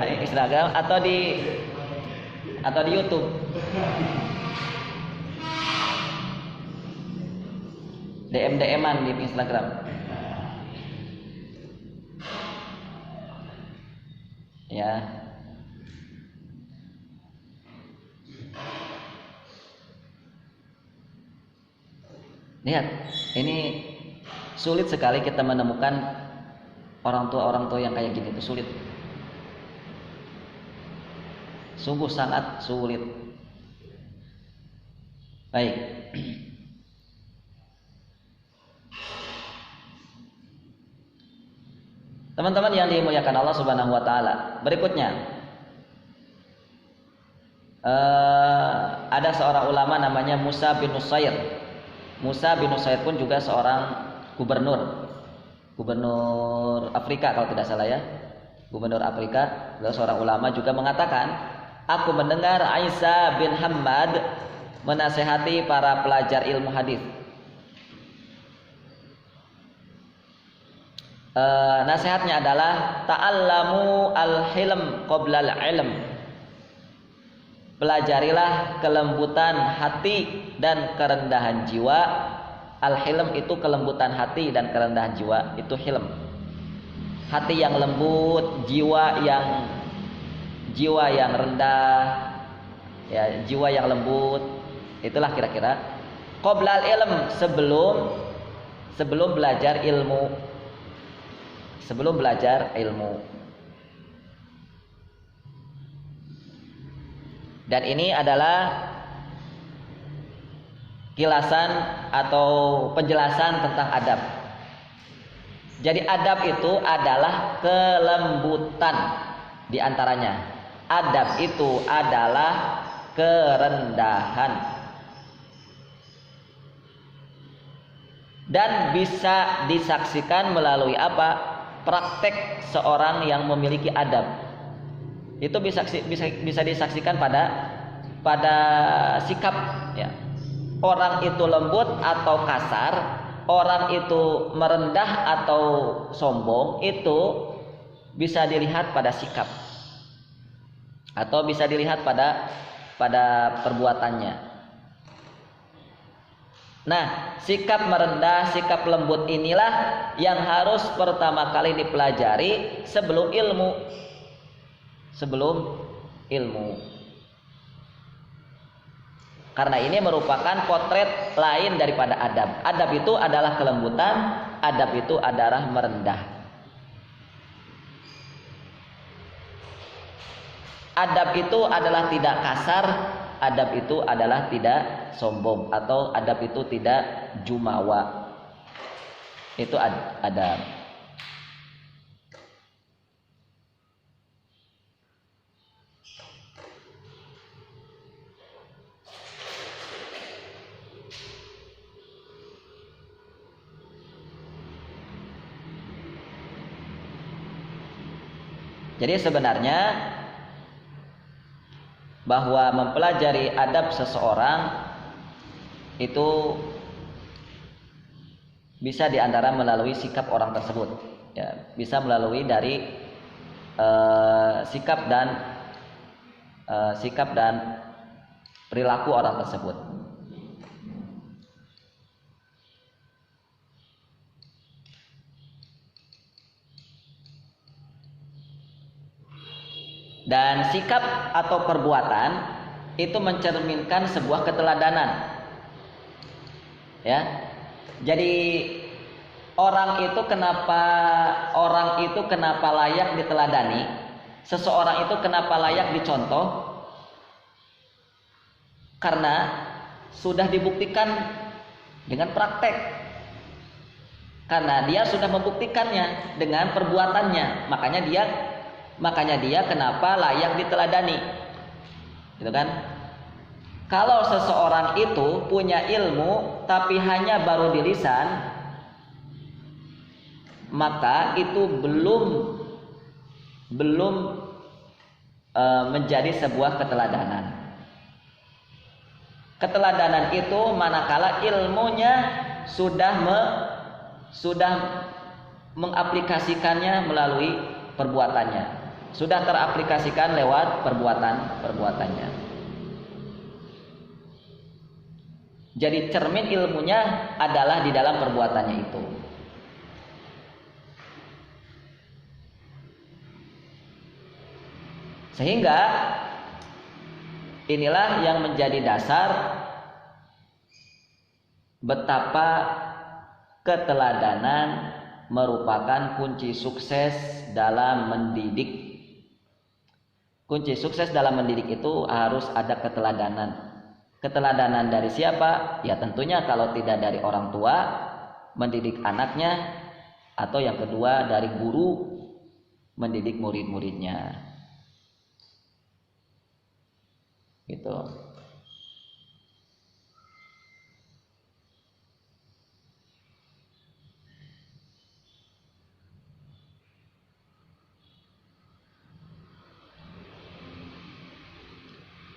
Instagram atau di YouTube? DM-an di Instagram. Ya. Lihat, ini sulit sekali kita menemukan orang tua yang kayak gini, itu sulit. Sungguh sangat sulit. Baik. Teman-teman yang dimuliakan Allah Subhanahu wa taala. Berikutnya, ada seorang ulama namanya Musa bin Nusair. Musa bin Nusair pun juga seorang gubernur Afrika kalau tidak salah ya. Gubernur Afrika, beliau seorang ulama juga mengatakan, aku mendengar Isa bin Hammad menasehati para pelajar ilmu hadis. Nasihatnya adalah ta'allamu al-hilm qabla al-ilm. Pelajarilah kelembutan hati dan kerendahan jiwa. Al-hilm itu kelembutan hati dan kerendahan jiwa, itu hilm. Hati yang lembut, jiwa yang rendah, ya, jiwa yang lembut. Itulah kira-kira qabla al-ilm, sebelum belajar ilmu. Sebelum belajar ilmu. Dan ini adalah kilasan atau penjelasan tentang adab. Jadi adab itu adalah kelembutan di antaranya. Adab itu adalah kerendahan. Dan bisa disaksikan melalui apa? Praktek seorang yang memiliki adab. Itu bisa disaksikan pada sikap, ya. Orang itu lembut atau kasar, orang itu merendah atau sombong, itu bisa dilihat pada sikap, atau bisa dilihat pada perbuatannya. Nah, sikap merendah, sikap lembut inilah yang harus pertama kali dipelajari sebelum ilmu. Karena ini merupakan potret lain daripada adab. Adab itu adalah kelembutan, adab itu adalah merendah. Adab itu adalah tidak kasar, adab itu adalah tidak sombong, atau adab itu tidak jumawa. Itu adab. Jadi sebenarnya bahwa mempelajari adab seseorang itu bisa diantara melalui sikap orang tersebut, ya, bisa melalui dari sikap dan perilaku orang tersebut. Dan sikap atau perbuatan itu mencerminkan sebuah keteladanan. Ya. Jadi orang itu kenapa layak diteladani? Seseorang itu kenapa layak dicontoh? Karena sudah dibuktikan dengan praktek. Karena dia sudah membuktikannya dengan perbuatannya. Makanya dia kenapa layak diteladani. Gitu kan? Kalau seseorang itu punya ilmu tapi hanya baru di lisan, maka itu belum menjadi sebuah keteladanan. Keteladanan itu manakala ilmunya sudah mengaplikasikannya melalui perbuatannya, sudah teraplikasikan lewat perbuatannya. Jadi cermin ilmunya adalah di dalam perbuatannya itu. Sehingga inilah yang menjadi dasar betapa keteladanan merupakan kunci sukses dalam mendidik. Kunci sukses dalam mendidik itu harus ada keteladanan. Keteladanan dari siapa? Ya tentunya kalau tidak dari orang tua mendidik anaknya, atau yang kedua dari guru mendidik murid-muridnya. Gitu.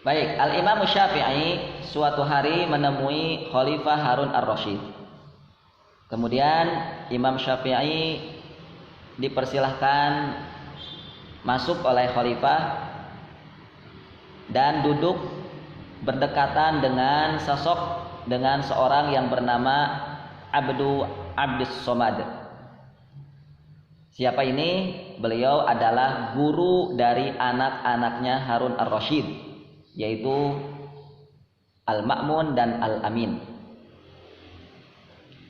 Baik, Al-Imam Syafi'i suatu hari menemui Khalifah Harun Ar-Rasyid. Kemudian Imam Syafi'i dipersilahkan masuk oleh Khalifah dan duduk berdekatan dengan seorang yang bernama Abdus Somad. Siapa ini? Beliau adalah guru dari anak-anaknya Harun Ar-Rasyid, yaitu Al-Ma'mun dan Al-Amin.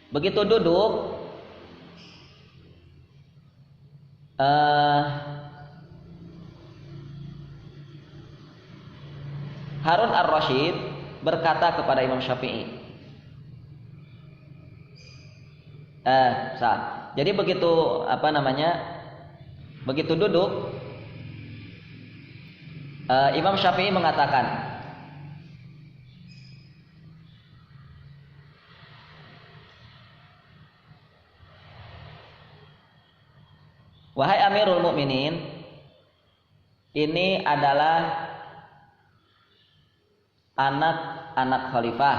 Begitu duduk, Harun Ar-Rasyid berkata kepada Imam Syafi'i, jadi begitu begitu duduk, Imam Syafi'i mengatakan, wahai Amirul Mukminin, ini adalah anak-anak khalifah,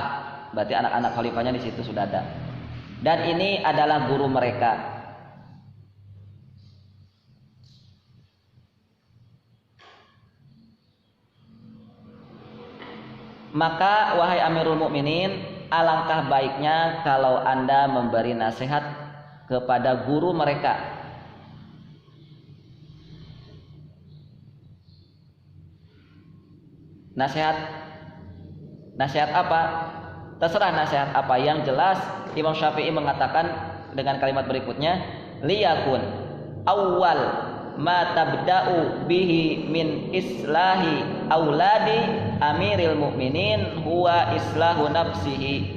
berarti anak-anak khalifahnya di situ sudah ada. Dan ini adalah guru mereka. Maka wahai Amirul Mukminin, alangkah baiknya kalau Anda memberi nasihat kepada guru mereka. Nasihat apa? Terserah nasihat apa, yang jelas Imam Syafi'i mengatakan dengan kalimat berikutnya, liyakun awwal ma tabda'u bihi min islahi auladi amiril mu'minin huwa islahu nafsihi.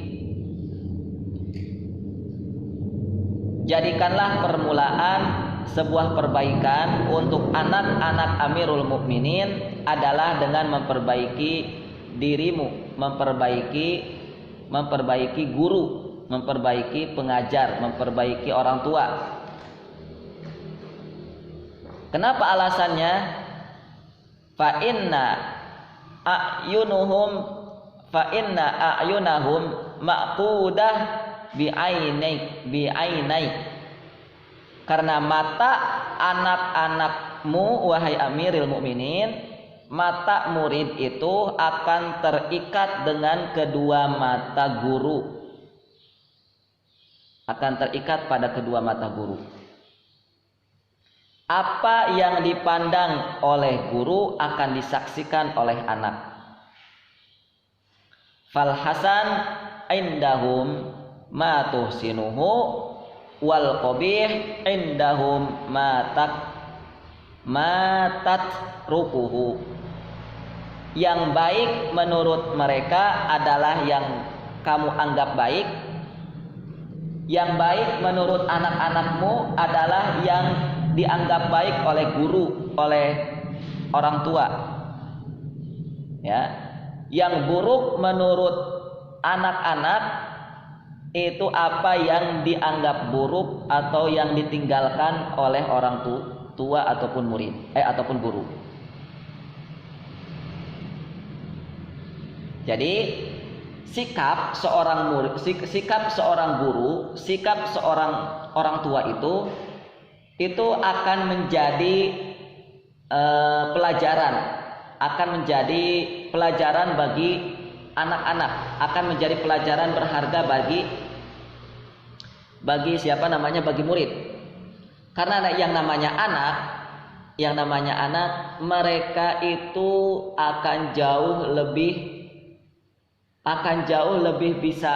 Jadikanlah permulaan sebuah perbaikan untuk anak-anak Amirul Mukminin adalah dengan memperbaiki dirimu, memperbaiki guru, memperbaiki pengajar, memperbaiki orang tua. Kenapa alasannya? Fa inna a'yunahum maqudah bi'ainai. Karena mata anak-anakmu wahai Amirul Mukminin, mata murid itu akan terikat dengan kedua mata guru. Akan terikat pada kedua mata guru. Apa yang dipandang oleh guru akan disaksikan oleh anak. Fal hasan indahum ma tuhsinuhu wal qabih indahum matat rukuhu. Yang baik menurut mereka adalah yang kamu anggap baik. Yang baik menurut anak-anakmu adalah yang dianggap baik oleh guru, oleh orang tua. Ya. Yang buruk menurut anak-anak itu apa yang dianggap buruk atau yang ditinggalkan oleh orang tua ataupun murid ataupun guru. Jadi sikap seorang murid, sikap seorang guru, sikap seorang orang tua itu akan menjadi pelajaran, akan menjadi pelajaran bagi anak-anak, akan menjadi pelajaran berharga bagi siapa namanya, bagi murid. Karena yang namanya anak, mereka itu akan jauh lebih bisa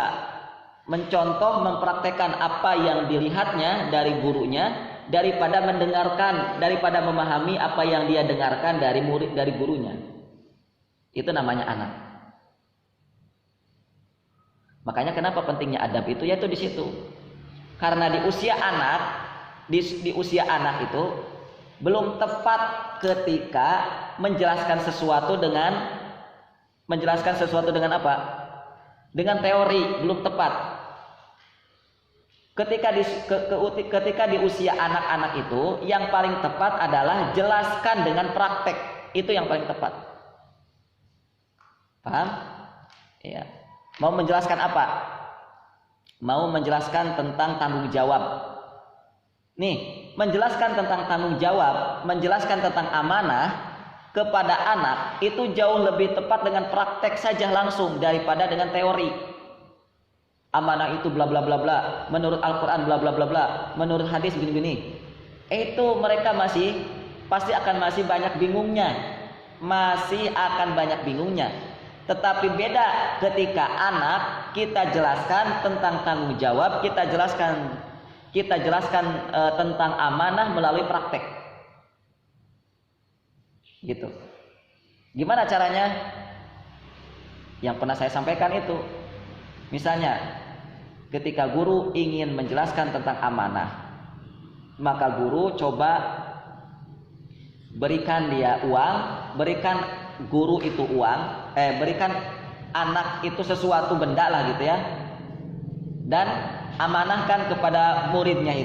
mencontoh, mempraktekkan apa yang dilihatnya dari gurunya daripada memahami apa yang dia dengarkan dari gurunya. Itu namanya anak. Makanya kenapa pentingnya adab itu, yaitu di situ. Karena di usia anak itu belum tepat ketika menjelaskan sesuatu dengan apa? Dengan teori, belum tepat. Ketika di usia anak-anak itu, yang paling tepat adalah jelaskan dengan praktek. Itu yang paling tepat. Paham? Ya. Mau menjelaskan apa? Mau menjelaskan tentang tanggung jawab. Nih, menjelaskan tentang tanggung jawab, menjelaskan tentang amanah kepada anak itu jauh lebih tepat dengan praktek saja langsung daripada dengan teori. Amanah itu bla bla bla bla, menurut Al-Qur'an bla bla bla bla, menurut hadis gini-gini. Itu mereka pasti akan masih banyak bingungnya. Tetapi beda ketika anak kita jelaskan tentang tanggung jawab, kita jelaskan tentang amanah melalui praktek. Gitu. Gimana caranya? Yang pernah saya sampaikan itu. Misalnya, ketika guru ingin menjelaskan tentang amanah, maka guru coba berikan berikan anak itu sesuatu benda lah gitu ya. Dan amanahkan kepada muridnya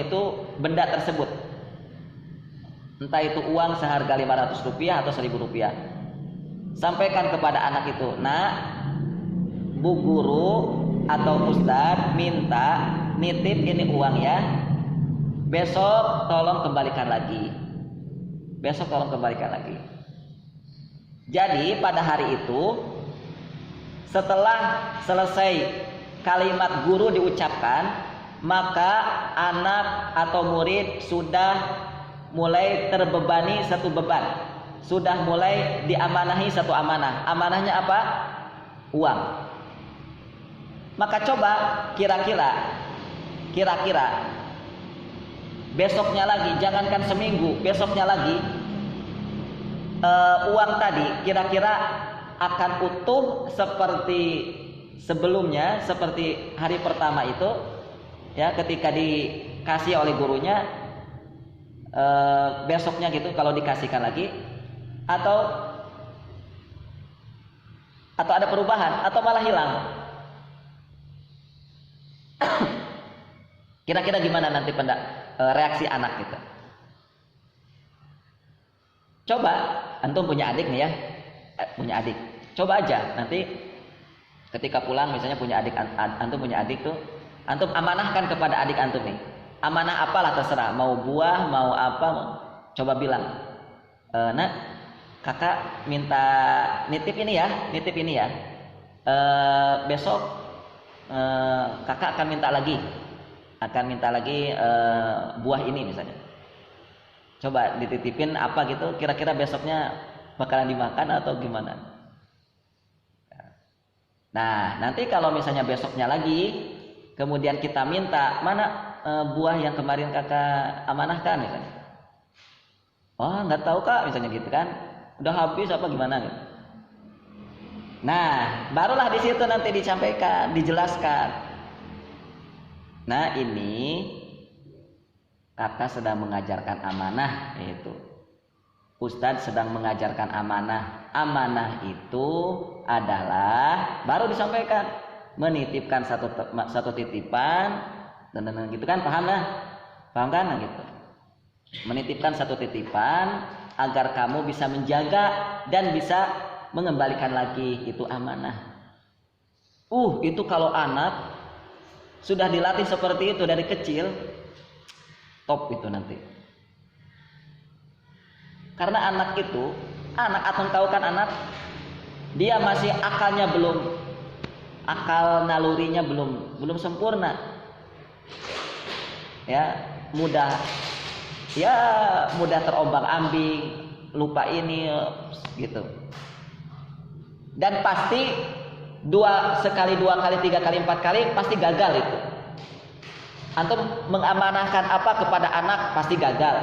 itu benda tersebut. Entah itu uang seharga Rp500 atau Rp1.000. Sampaikan kepada anak itu, "Nak, Bu Guru atau Ustadz minta nitip ini uang ya. Besok tolong kembalikan lagi. Jadi pada hari itu, setelah selesai kalimat guru diucapkan, maka anak atau murid sudah mulai terbebani satu beban, sudah mulai diamanahi satu amanah. Amanahnya apa? Uang. Maka coba kira-kira besoknya lagi, jangankan seminggu, besoknya lagi uang tadi kira-kira akan utuh seperti sebelumnya, seperti hari pertama itu ya, ketika dikasih oleh gurunya. Besoknya gitu kalau dikasihkan lagi, atau ada perubahan atau malah hilang. Kira-kira gimana nanti reaksi anak gitu? Coba antum punya adik nih ya, coba aja nanti ketika pulang, misalnya antum punya adik tuh, antum amanahkan kepada adik antum nih. Amanah apalah terserah, mau buah, mau apa, coba bilang, "Nak, kakak minta nitip ini ya. Besok kakak akan minta lagi buah ini misalnya. Coba dititipin apa gitu, kira-kira besoknya bakalan dimakan atau gimana?" Nah, nanti kalau misalnya besoknya lagi, kemudian kita minta, "Mana buah yang kemarin kakak amanahkan?" misalnya. "Oh, nggak tahu kak," misalnya gitu kan, "udah habis apa gimana?" gitu. Nah, barulah di situ nanti disampaikan, dijelaskan. Nah, ini kakak sedang mengajarkan amanah, yaitu Ustadz sedang mengajarkan amanah. Amanah itu adalah baru disampaikan menitipkan satu titipan dan gitu kan, paham kan nah, gitu. Menitipkan satu titipan agar kamu bisa menjaga dan bisa mengembalikan lagi, itu amanah. Itu kalau anak sudah dilatih seperti itu dari kecil, top itu nanti. Karena anak antum tahu kan, anak dia masih akal nalurinya belum sempurna. Ya, mudah terombang-ambing, lupa ini gitu. Dan pasti sekali, dua kali, tiga kali, empat kali pasti gagal itu. Antum mengamanahkan apa kepada anak pasti gagal.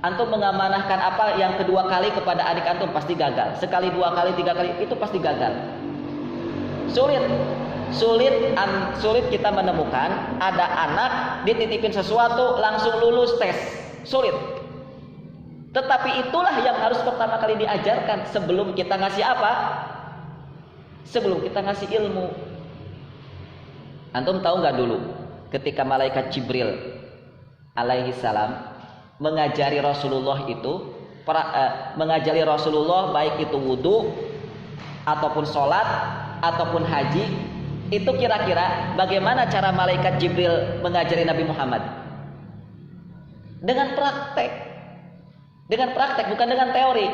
Antum mengamanahkan apa yang kedua kali kepada adik antum pasti gagal. Sekali, dua kali, tiga kali itu pasti gagal. Sulit kita menemukan ada anak dititipin sesuatu langsung lulus tes. Sulit. Tetapi itulah yang harus pertama kali diajarkan sebelum kita ngasih apa? Sebelum kita ngasih ilmu. Antum tahu nggak dulu ketika malaikat Jibril alaihi salam mengajari Rasulullah baik itu wudu ataupun sholat ataupun haji, itu kira-kira bagaimana cara malaikat Jibril mengajari Nabi Muhammad? Dengan praktek, bukan dengan teori.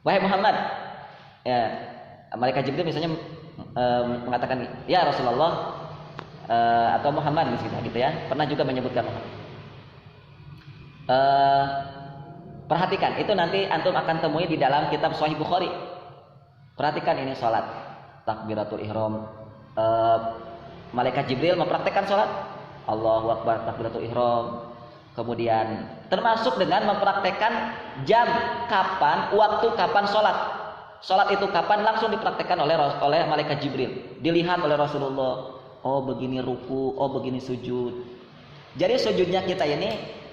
Wahai Muhammad, ya, malaikat Jibril misalnya mengatakan, ya Rasulullah, atau Muhammad misalnya gitu ya, pernah juga menyebutkan Muhammad. Perhatikan, itu nanti antum akan temui di dalam kitab Sahih Bukhari. Perhatikan ini sholat, takbiratul ihram. Malaikat Jibril mempraktekkan sholat, Allahu Akbar, takbiratul ihram. Kemudian termasuk dengan mempraktekkan jam kapan, waktu kapan sholat. Sholat itu kapan, langsung dipraktekkan oleh malaikat Jibril. Dilihat oleh Rasulullah, oh begini ruku, oh begini sujud. Jadi sujudnya kita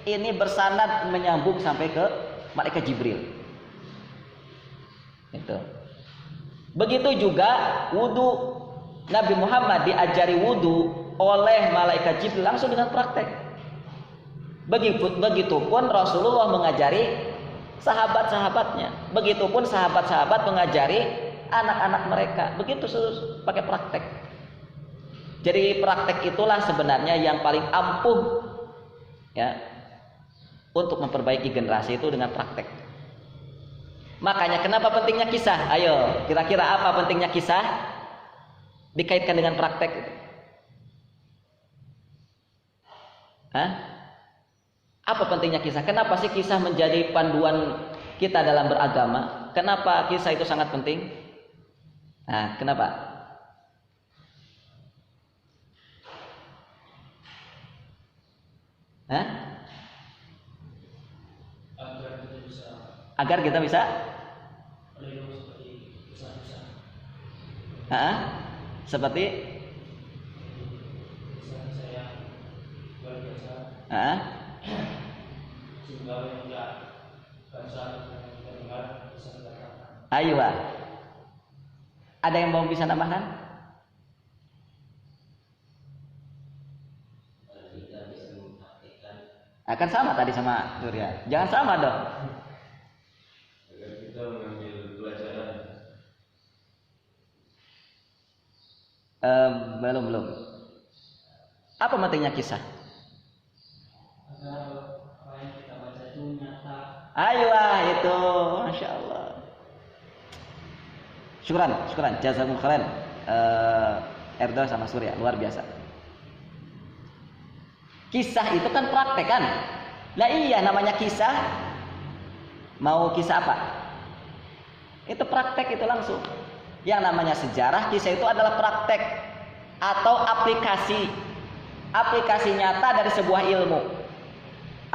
ini bersandar menyambung sampai ke malaikat Jibril. Itu. Begitu juga wudu. Nabi Muhammad diajari wudu oleh malaikat Jibril langsung dengan praktek. Begitupun Rasulullah mengajari sahabat-sahabatnya. Begitupun sahabat-sahabat mengajari anak-anak mereka. Begitu pakai praktek. Jadi praktek itulah sebenarnya yang paling ampuh, ya, untuk memperbaiki generasi itu dengan praktek. Makanya kenapa pentingnya kisah? Ayo, kira-kira apa pentingnya kisah dikaitkan dengan praktek? Apa pentingnya kisah? Kenapa sih kisah menjadi panduan kita dalam beragama? Kenapa kisah itu sangat penting? Kenapa? Agar kita bisa seperti ayo, ada yang mau bisa nambahkan? Akan sama tadi sama Surya. Jangan sama dong. Agar kita mengambil pelajaran. Belum. Apa pentingnya kisah? Agar apa yang kita baca itu nyata. Ayo itu, masya Allah. Syukran, jazakumullah khairan. Erdo sama Surya, luar biasa. Kisah itu kan praktek kan? Nah iya, namanya kisah. Mau kisah apa? Itu praktek itu langsung. Yang namanya sejarah, kisah itu adalah praktek atau aplikasi nyata dari sebuah ilmu.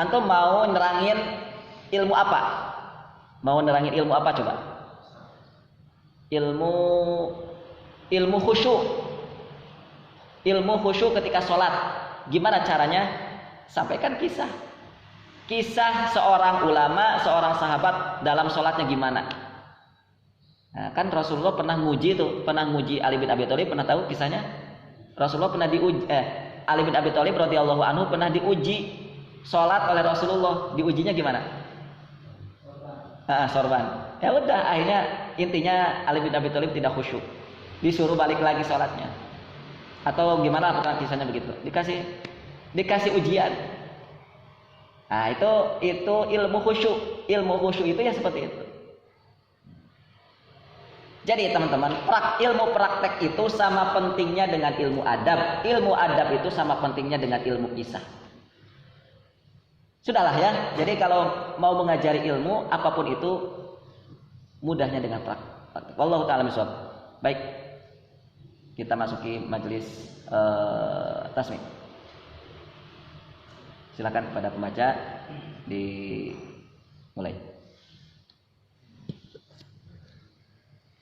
Antum mau nerangin ilmu apa? Mau nerangin ilmu apa coba? ilmu khusyuk. Ilmu khusyuk ketika sholat. Gimana caranya? Sampaikan kisah. Kisah seorang ulama, seorang sahabat dalam sholatnya gimana. Nah, kan Rasulullah pernah nguji Ali bin Abi Thalib, pernah tahu kisahnya? Rasulullah pernah Ali bin Abi Thalib radhiyallahu anhu pernah diuji sholat oleh Rasulullah. Diujinya gimana? Sorban. Ya udah, akhirnya intinya Ali bin Abi Thalib tidak khusyuk. Disuruh balik lagi sholatnya. Atau gimana, apakah kisahnya begitu? Dikasih ujian. Nah, itu ilmu khusyuk. Ilmu khusyuk itu ya seperti itu. Jadi teman-teman, ilmu praktek itu sama pentingnya dengan ilmu adab. Ilmu adab itu sama pentingnya dengan ilmu kisah. Sudahlah ya. Jadi kalau mau mengajari ilmu apapun itu mudahnya dengan praktek. Wallahu ta'ala bishawab. Baik. Kita masuki majelis tasmih. Silakan kepada pembaca dimulai.